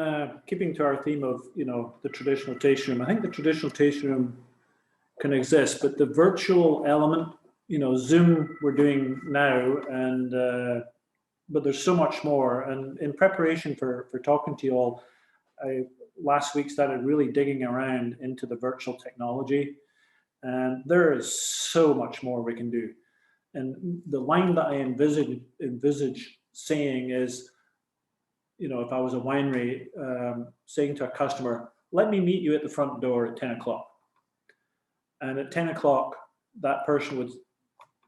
keeping to our theme of, the traditional tasting room, I think the traditional tasting room can exist, but the virtual element, Zoom we're doing now, and but there's so much more. And in preparation for talking to you all, I last week started really digging around into the virtual technology, and there is so much more we can do. And the line that I envisage saying is, if I was a winery, saying to a customer, let me meet you at the front door at 10 o'clock. And at 10 o'clock, that person would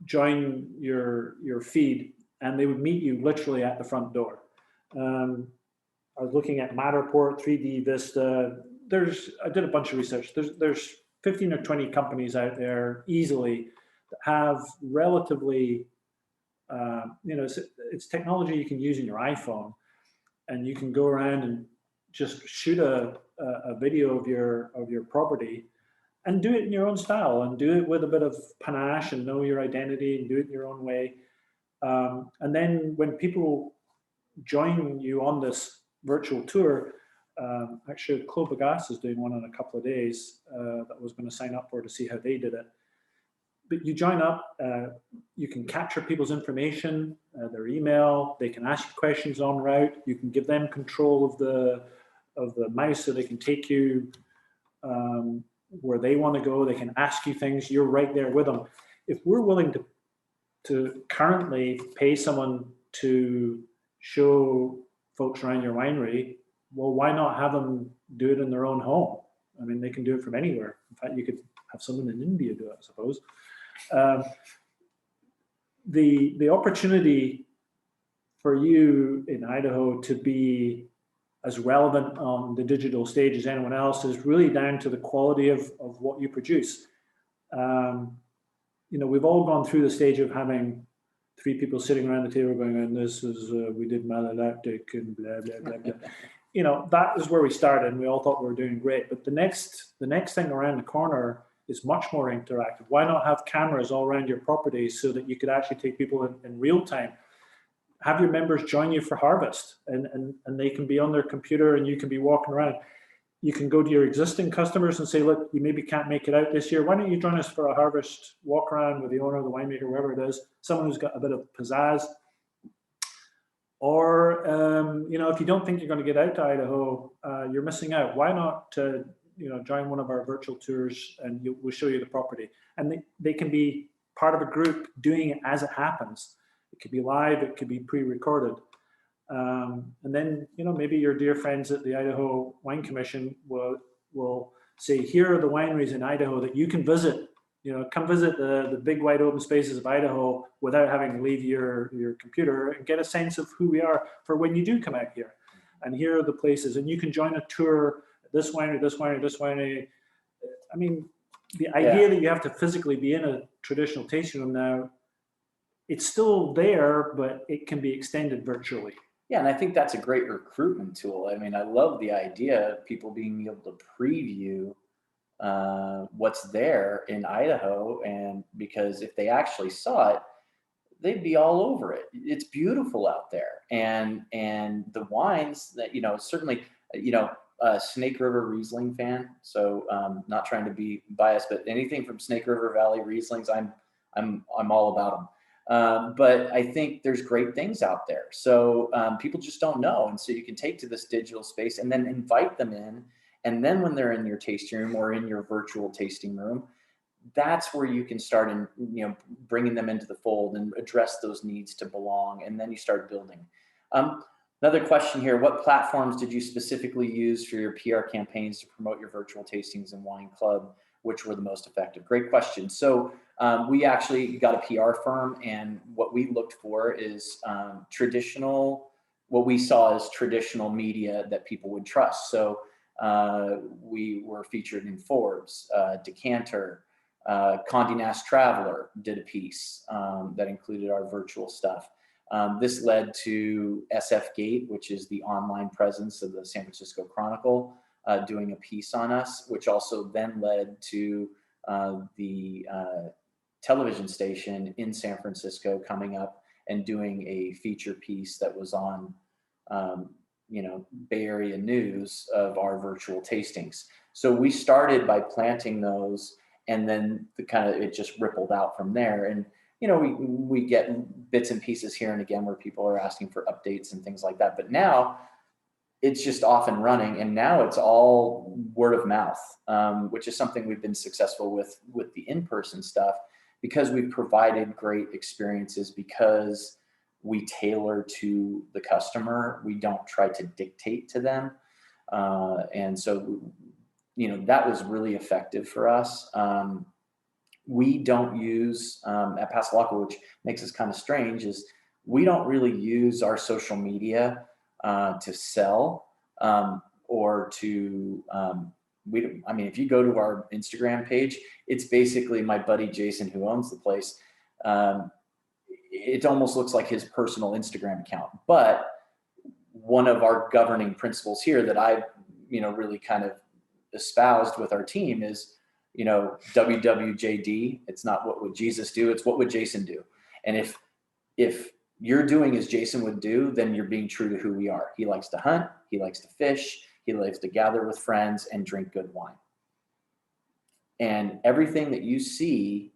join your feed and they would meet you literally at the front door. I was looking at Matterport, 3D Vista. I did a bunch of research. There's 15 or 20 companies out there easily that have relatively, it's technology you can use in your iPhone, and you can go around and just shoot a video of your property and do it in your own style and do it with a bit of panache and know your identity and do it in your own way. And then when people join you on this virtual tour, actually Claude Bagas is doing one in a couple of days that I was going to sign up for to see how they did it. But you join up, you can capture people's information, their email, they can ask you questions en route, you can give them control of the mouse so they can take you where they want to go, they can ask you things, you're right there with them. If we're willing to currently pay someone to show folks around your winery, well, why not have them do it in their own home? I mean, they can do it from anywhere. In fact, you could have someone in India do it, I suppose. The opportunity for you in Idaho to be as relevant on the digital stage as anyone else is really down to the quality of what you produce. You know, we've all gone through the stage of having 3 people sitting around the table going, and this is, we did malolactic and blah, blah, blah, blah. You know, that is where we started and we all thought we were doing great. But the next thing around the corner is much more interactive. Why not have cameras all around your property so that you could actually take people in real time? Have your members join you for harvest and they can be on their computer and you can be walking around. You can go to your existing customers and say, look, you maybe can't make it out this year. Why don't you join us for a harvest walk around with the owner, the winemaker, whoever it is, someone who's got a bit of pizzazz. Or, you know, if you don't think you're going to get out to Idaho, you're missing out. Why not, you know, join one of our virtual tours and we'll show you the property. And they can be part of a group doing it as it happens. It could be live, it could be pre-recorded. And then, you know, maybe your dear friends at the Idaho Wine Commission will say, here are the wineries in Idaho that you can visit. You know, come visit the big wide open spaces of Idaho without having to leave your computer and get a sense of who we are for when you do come out here. And here are the places. And you can join a tour, this winery, this winery, this winery. I mean, the idea that you have to physically be in a traditional tasting room now, it's still there, but it can be extended virtually. Yeah, and I think that's a great recruitment tool. I mean, I love the idea of people being able to preview what's there in Idaho, and because if they actually saw it, they'd be all over it. It's beautiful out there, and the wines that, you know, certainly, you know, Snake River Riesling fan. So not trying to be biased, but anything from Snake River Valley Rieslings, I'm all about them. But I think there's great things out there. So people just don't know. And so you can take to this digital space and then invite them in. And then when they're in your tasting room or in your virtual tasting room, that's where you can start in, you know, bringing them into the fold and address those needs to belong. And then you start building. Another question here, what platforms did you specifically use for your PR campaigns to promote your virtual tastings and wine club? Which were the most effective? Great question. So we actually got a PR firm, and what we looked for is what we saw as traditional media that people would trust. So we were featured in Forbes, Decanter, Condé Nast Traveler did a piece that included our virtual stuff. This led to SF Gate, which is the online presence of the San Francisco Chronicle, doing a piece on us, which also then led to the television station in San Francisco coming up and doing a feature piece that was on, you know, Bay Area news of our virtual tastings. So we started by planting those, and then it just rippled out from there. And you know, we get bits and pieces here and again where people are asking for updates and things like that. But now it's just off and running, and now it's all word of mouth, which is something we've been successful with the in-person stuff, because we've provided great experiences, because we tailor to the customer. We don't try to dictate to them. And so, you know, that was really effective for us. We don't use, at Passalacqua, which makes us kind of strange, is we don't really use our social media to sell or to, I mean, if you go to our Instagram page, it's basically my buddy Jason, who owns the place. It almost looks like his personal Instagram account. But one of our governing principles here that I, you know, really kind of espoused with our team is, you know, WWJD. It's not what would Jesus do, it's what would Jason do. And if if you're doing as Jason would do, then you're being true to who we are. He likes to hunt, he likes to fish, he likes to gather with friends and drink good wine. And everything that you see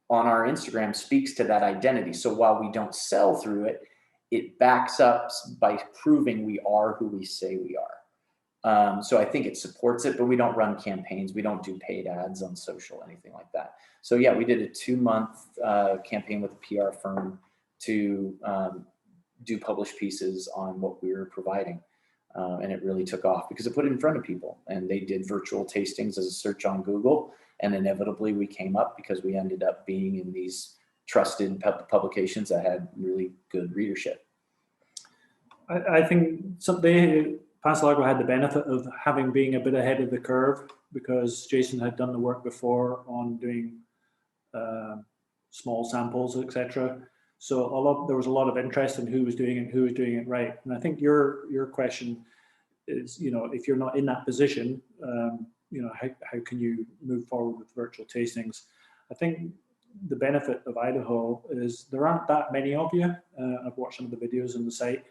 on our Instagram speaks to that identity. So while we don't sell through it, it backs up by proving we are who we say we are. So I think it supports it, but we don't run campaigns. We don't do paid ads on social, anything like that. So yeah, we did a 2-month campaign with a PR firm to do published pieces on what we were providing. And it really took off because it put it in front of people, and they did virtual tastings as a search on Google. And inevitably we came up because we ended up being in these trusted publications that had really good readership. I think Passalacqua had the benefit of having being a bit ahead of the curve, because Jason had done the work before on doing small samples, etc. So there was a lot of interest in who was doing it, who was doing it right. And I think your question is, if you're not in that position, how can you move forward with virtual tastings? I think the benefit of Idaho is there aren't that many of you. I've watched some of the videos on the site,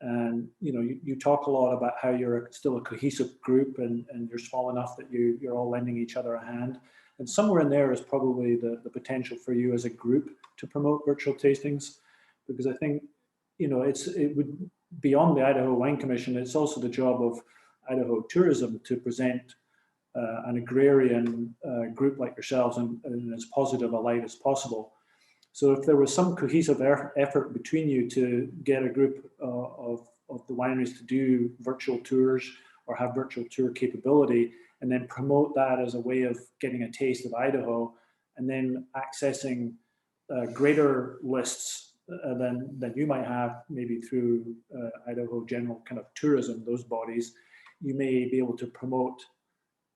and you talk a lot about how you're still a cohesive group, and you're small enough that you're all lending each other a hand. And somewhere in there is probably the potential for you as a group to promote virtual tastings, because I think it would, beyond the Idaho Wine Commission, it's also the job of Idaho Tourism to present an agrarian group like yourselves in as positive a light as possible. So if there was some cohesive effort between you to get a group of the wineries to do virtual tours or have virtual tour capability, and then promote that as a way of getting a taste of Idaho, and then accessing greater lists than you might have maybe through Idaho General kind of Tourism, those bodies, you may be able to promote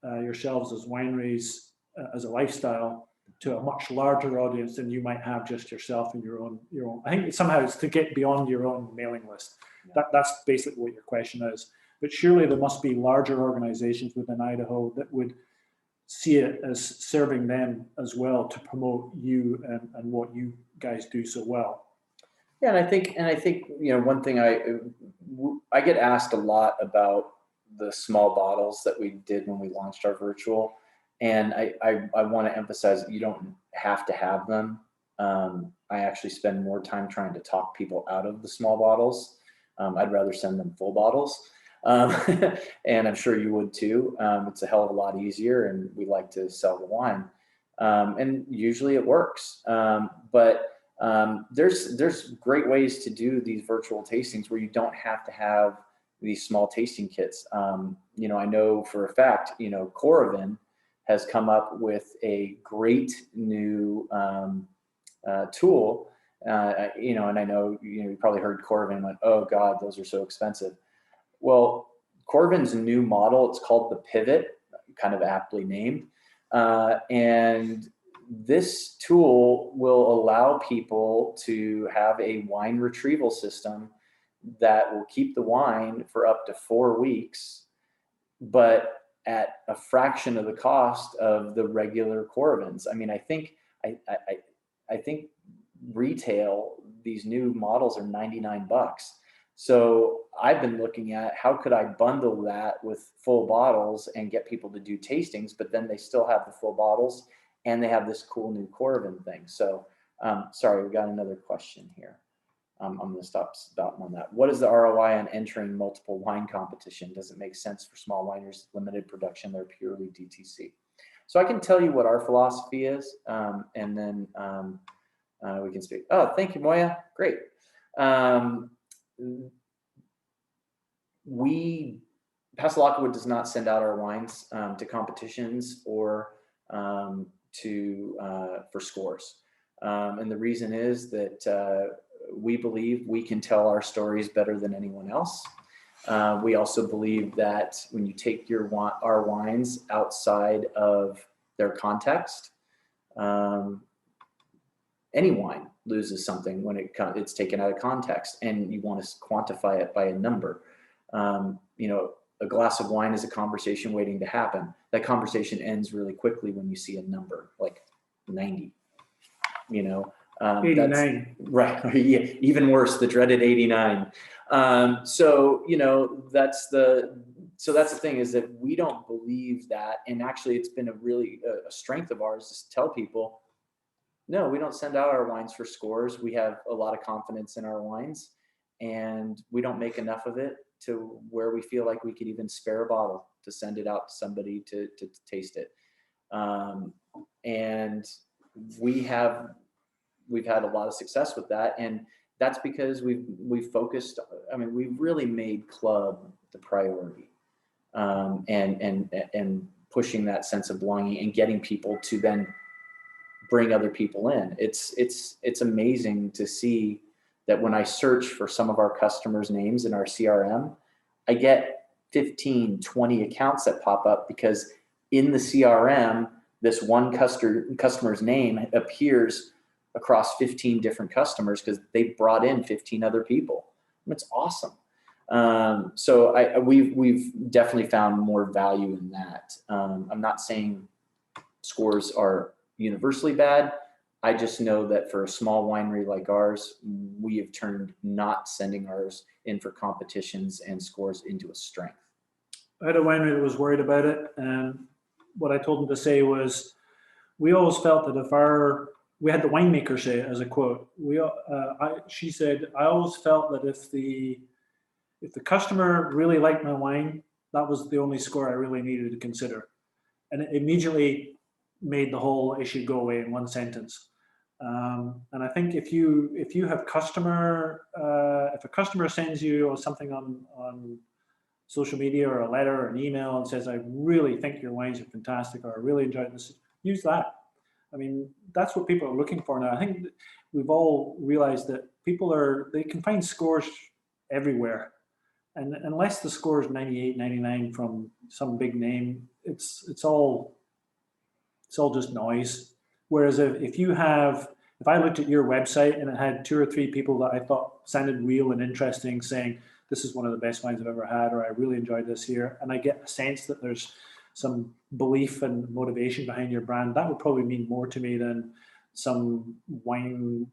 yourselves as wineries as a lifestyle to a much larger audience than you might have just yourself and your own. I think somehow it's to get beyond your own mailing list. Yeah. That's basically what your question is. But surely there must be larger organizations within Idaho that would see it as serving them as well to promote you and what you guys do so well. Yeah, and I think one thing I get asked a lot about the small bottles that we did when we launched our virtual, and I want to emphasize that you don't have to have them. I actually spend more time trying to talk people out of the small bottles. I'd rather send them full bottles. And I'm sure you would too. It's a hell of a lot easier, and we like to sell the wine. And usually it works. But there's great ways to do these virtual tastings where you don't have to have these small tasting kits. I know for a fact, Coravin has come up with a great new tool. And I know you probably heard Coravin and went, oh God, those are so expensive. Well, Coravin's new model, it's called the Pivot, kind of aptly named. And this tool will allow people to have a wine retrieval system that will keep the wine for up to 4 weeks, but at a fraction of the cost of the regular Coravins. I mean, I think retail, these new models are $99. So I've been looking at how could I bundle that with full bottles and get people to do tastings, but then they still have the full bottles and they have this cool new Coravin thing. So sorry, we got another question here. I'm going to stop on that. What is the ROI on entering multiple wine competition? Does it make sense for small wineries, limited production, they're purely DTC? So I can tell you what our philosophy is, and then we can speak. Oh, thank you, Moya. Great. Passalacqua does not send out our wines to competitions or for scores. And the reason is that we believe we can tell our stories better than anyone else. We also believe that when you take our wines outside of their context, any wine loses something when it's taken out of context, and you want to quantify it by a number. A glass of wine is a conversation waiting to happen. That conversation ends really quickly when you see a number like 90. That's 89. right. Yeah, even worse, the dreaded 89. So, that's the thing, is that we don't believe that. And actually, it's been a strength of ours to tell people, no, we don't send out our wines for scores. We have a lot of confidence in our wines, and we don't make enough of it to where we feel like we could even spare a bottle to send it out to somebody to taste it. And we've had a lot of success with that. And that's because we've focused, we've really made club the priority, and pushing that sense of belonging and getting people to then bring other people in. It's amazing to see that when I search for some of our customers' names in our CRM, I get 15, 20 accounts that pop up, because in the CRM, this one customer's name appears across 15 different customers because they brought in 15 other people. It's awesome. So we've definitely found more value in that. I'm not saying scores are universally bad. I just know that for a small winery like ours, we have turned not sending ours in for competitions and scores into a strength. I had a winery that was worried about it, and what I told them to say was, we always felt that we had the winemaker say it as a quote. She said, I always felt that if the customer really liked my wine, that was the only score I really needed to consider. And it immediately made the whole issue go away in one sentence. And I think if you have if a customer sends you something on social media or a letter or an email and says, I really think your wines are fantastic, or I really enjoyed this, use that. That's what people are looking for now. I think we've all realized that they can find scores everywhere. And unless the score is 98, 99 from some big name, it's all just noise. Whereas if I looked at your website and it had 2 or 3 people that I thought sounded real and interesting saying, this is one of the best wines I've ever had, or I really enjoyed this here, and I get a sense that there's some belief and motivation behind your brand, that would probably mean more to me than some wine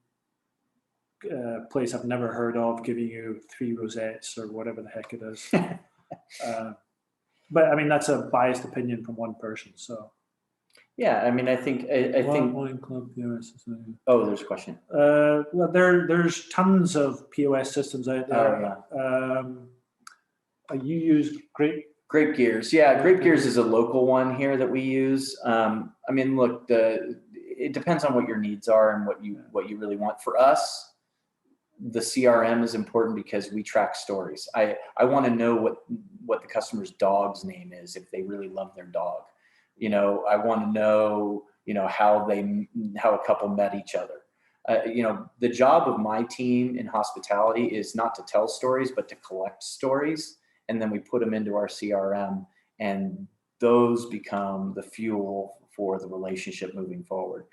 place I've never heard of giving you 3 rosettes or whatever the heck it is. But that's a biased opinion from one person. So yeah, I think Wine Club POS. Oh, there's a question. Well, there's tons of POS systems out there. Oh, yeah. You use Grape Gears. Yeah, Grape Gears is a local one here that we use. Look, it depends on what your needs are and what you really want. For us, the CRM is important because we track stories. I want to know what the customer's dog's name is if they really love their dog. I want to know, how a couple met each other. The job of my team in hospitality is not to tell stories, but to collect stories. And then we put them into our CRM, and those become the fuel for the relationship moving forward.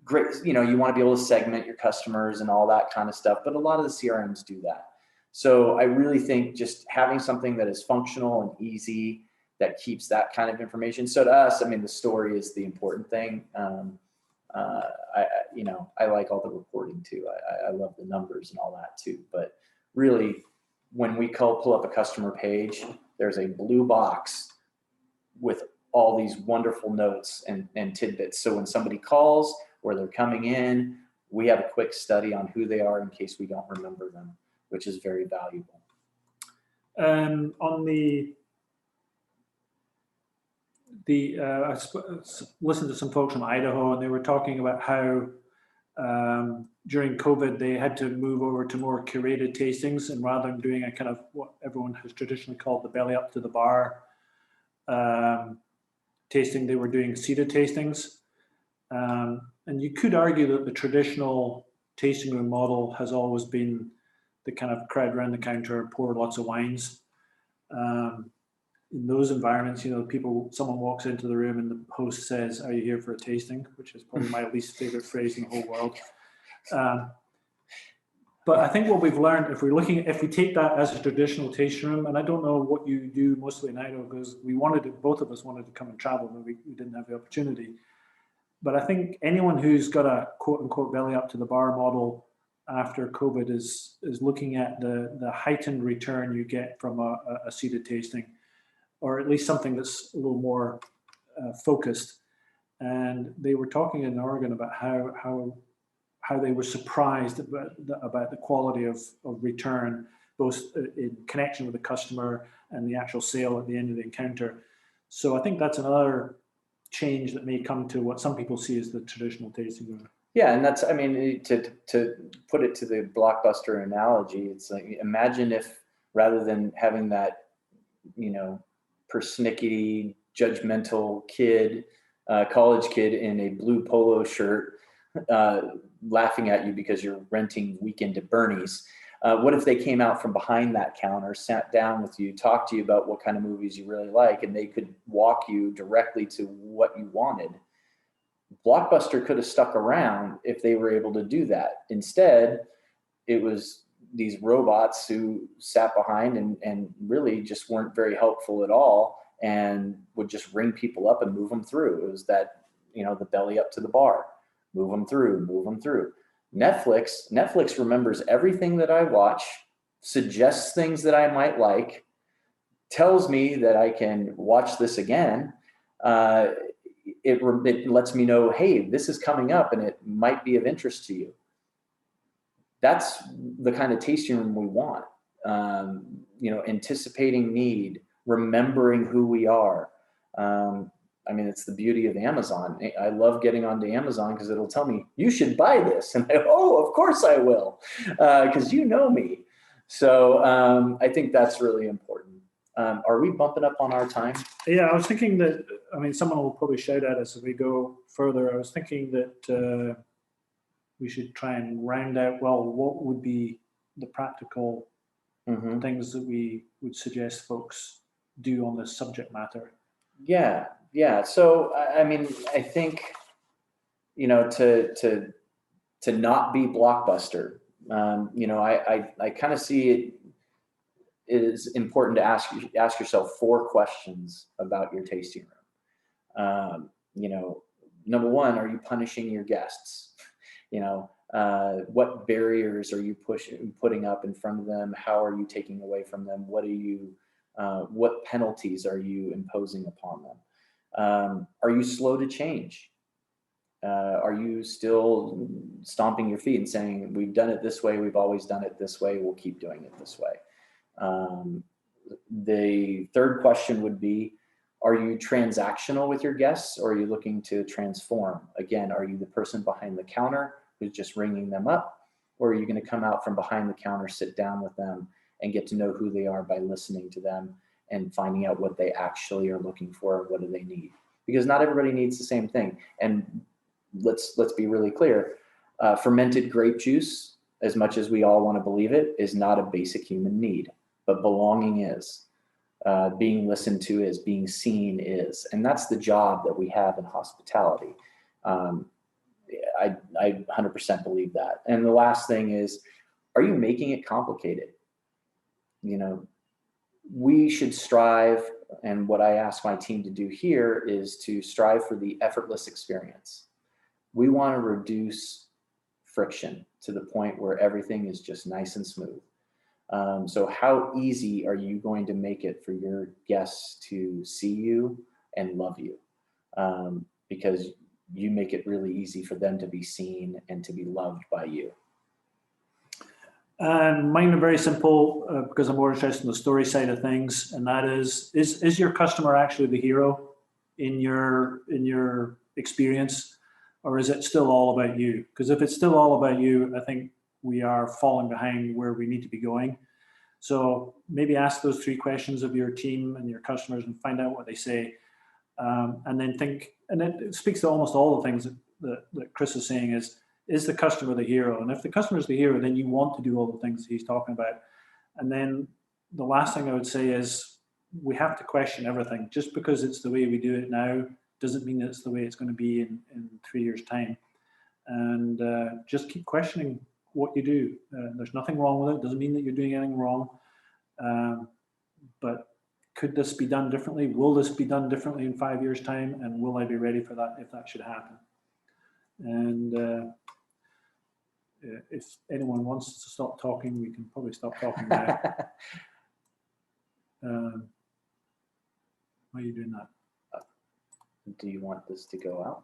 Great. You want to be able to segment your customers and all that kind of stuff, but a lot of the CRMs do that. So I really think just having something that is functional and easy, that keeps that kind of information. So to us, the story is the important thing. I like all the reporting too. I love the numbers and all that too. But really, when we pull up a customer page, there's a blue box with all these wonderful notes and tidbits. So when somebody calls or they're coming in, we have a quick study on who they are in case we don't remember them, which is very valuable. I listened to some folks from Idaho, and they were talking about how during COVID they had to move over to more curated tastings, and rather than doing a kind of what everyone has traditionally called the belly up to the bar tasting, they were doing seated tastings. And you could argue that the traditional tasting room model has always been the kind of crowd around the counter, pour lots of wines. In those environments, someone walks into the room and the host says, "Are you here for a tasting?" Which is probably my least favorite phrase in the whole world. But I think what we've learned, if we take that as a traditional tasting room, and I don't know what you do mostly in Idaho, because both of us wanted to come and travel, but we didn't have the opportunity. But I think anyone who's got a quote unquote belly up to the bar model after COVID is looking at the heightened return you get from a seated tasting, or at least something that's a little more focused. And they were talking in Oregon about how they were surprised about the quality of return, both in connection with the customer and the actual sale at the end of the encounter. So I think that's another change that may come to what some people see as the traditional tasting room. Yeah, and that's, I mean, to put it to the Blockbuster analogy, it's like, imagine if rather than having that, you know, persnickety, judgmental kid, college kid in a blue polo shirt, laughing at you because you're renting Weekend at Bernie's. What if they came out from behind that counter, sat down with you, talked to you about what kind of movies you really like, and they could walk you directly to what you wanted? Blockbuster could have stuck around if they were able to do that. Instead, it was these robots who sat behind and really just weren't very helpful at all, and would just ring people up and move them through. It was that, you know, the belly up to the bar, move them through, move them through. Netflix remembers everything that I watch, suggests things that I might like, tells me that I can watch this again. It lets me know, hey, this is coming up and it might be of interest to you. That's the kind of tasting room we want. You know, anticipating need, remembering who we are. I mean, it's the beauty of Amazon. I love getting onto Amazon because it'll tell me, you should buy this. And of course I will, because you know me. So I think that's really important. Are we bumping up on our time? Yeah, I was thinking that, I mean, someone will probably shout at us if we go further. I was thinking that we should try and round out, well, what would be the practical things that we would suggest folks do on this subject matter? Yeah. So, I mean, I think, you know, to not be Blockbuster, you know, I kind of see it is important to ask yourself 4 questions about your tasting room. You know, number 1, are you punishing your guests? You know, what barriers are you putting up in front of them? How are you taking away from them? What penalties are you imposing upon them? Are you slow to change? Are you still stomping your feet and saying, we've done it this way, we've always done it this way, we'll keep doing it this way? The third question would be, are you transactional with your guests, or are you looking to transform? Again, are you the person behind the counter who's just ringing them up, or are you going to come out from behind the counter, sit down with them, and get to know who they are by listening to them and finding out what they actually are looking for, what do they need? Because not everybody needs the same thing. And let's be really clear. Fermented grape juice, as much as we all want to believe it, is not a basic human need, but belonging is. Being listened to is, being seen is, and that's the job that we have in hospitality. I 100% believe that. And the last thing is, are you making it complicated? You know, we should strive, and what I ask my team to do here is to strive for the effortless experience. We want to reduce friction to the point where everything is just nice and smooth. So how easy are you going to make it for your guests to see you and love you? Because you make it really easy for them to be seen and to be loved by you. And mine are very simple because I'm more interested in the story side of things, and that is your customer actually the hero in your experience, or is it still all about you? Because if it's still all about you, I think we are falling behind where we need to be going. So maybe ask those 3 questions of your team and your customers and find out what they say. And then think, and it speaks to almost all the things that Chris is saying is the customer the hero? And if the customer is the hero, then you want to do all the things he's talking about. And then the last thing I would say is we have to question everything. Just because it's the way we do it now doesn't mean it's the way it's going to be in 3 years' time. And just keep questioning what you do. There's nothing wrong with it. Doesn't mean that you're doing anything wrong. But could this be done differently? Will this be done differently in 5 years' time? And will I be ready for that if that should happen? And if anyone wants to stop talking, we can probably stop talking now. Why are you doing that? Do you want this to go out?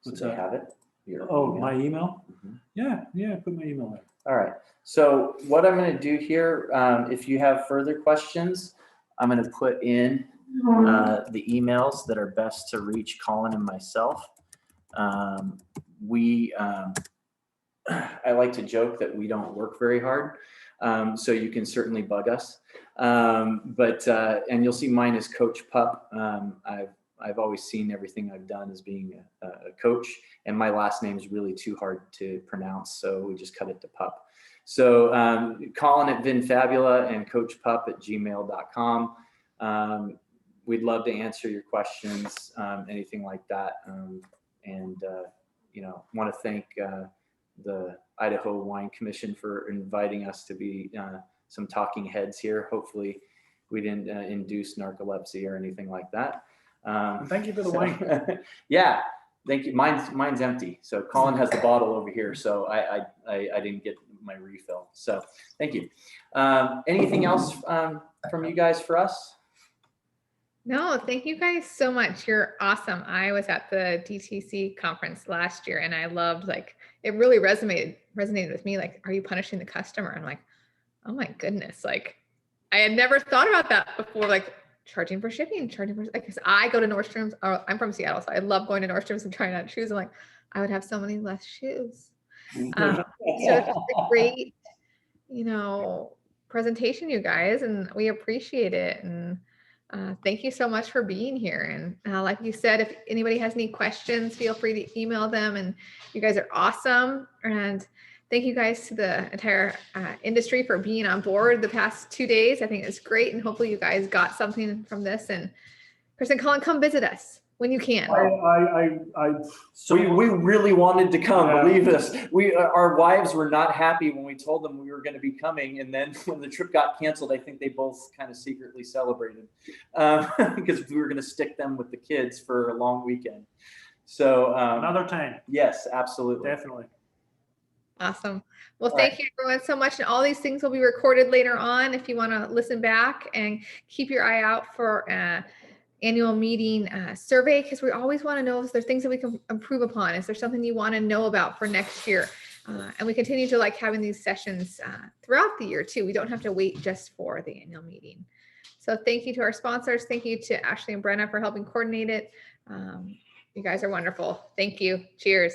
So What's they that? have it? Your email? My email? Mhm. Yeah, put my email there. All right. So what I'm going to do here, if you have further questions, I'm going to put in the emails that are best to reach Colin and myself. I like to joke that we don't work very hard, so you can certainly bug us. And you'll see mine is Coach Pup. I've always seen everything I've done as being a coach, and my last name is really too hard to pronounce, so we just cut it to Pup. So Colin at VinFabula and Coach Pup at gmail.com. We'd love to answer your questions, anything like that. Want to thank the Idaho Wine Commission for inviting us to be some talking heads here. Hopefully we didn't induce narcolepsy or anything like that. Thank you for the wine. Yeah, thank you. Mine's empty. So Colin has the bottle over here. So I didn't get my refill. So thank you. Anything else from you guys for us? No, thank you guys so much. You're awesome. I was at the DTC conference last year and I loved, like, it really resonated with me. Like, are you punishing the customer? I'm like, oh my goodness. Like, I had never thought about that before. Like, charging for shipping, because I go to Nordstrom's. I'm from Seattle, so I love going to Nordstrom's and trying out shoes. I'm like, I would have so many less shoes. So it's a great, presentation, you guys, and we appreciate it. And thank you so much for being here. And like you said, if anybody has any questions, feel free to email them. And you guys are awesome. And thank you guys to the entire industry for being on board the past 2 days. I think it's great. And hopefully you guys got something from this. And Chris and Colin, come visit us when you can. We really wanted to come, Yeah. believe us. Our wives were not happy when we told them we were going to be coming. And then when the trip got canceled, I think they both kind of secretly celebrated because we were going to stick them with the kids for a long weekend. So Another time. Yes, absolutely. Definitely. Awesome. Well, thank you everyone so much. And all these things will be recorded later on if you want to listen back, and keep your eye out for annual meeting survey, because we always want to know if there's things that we can improve upon. Is there something you want to know about for next year? And we continue to like having these sessions throughout the year too. We don't have to wait just for the annual meeting. So thank you to our sponsors. Thank you to Ashley and Brenna for helping coordinate it. You guys are wonderful. Thank you. Cheers.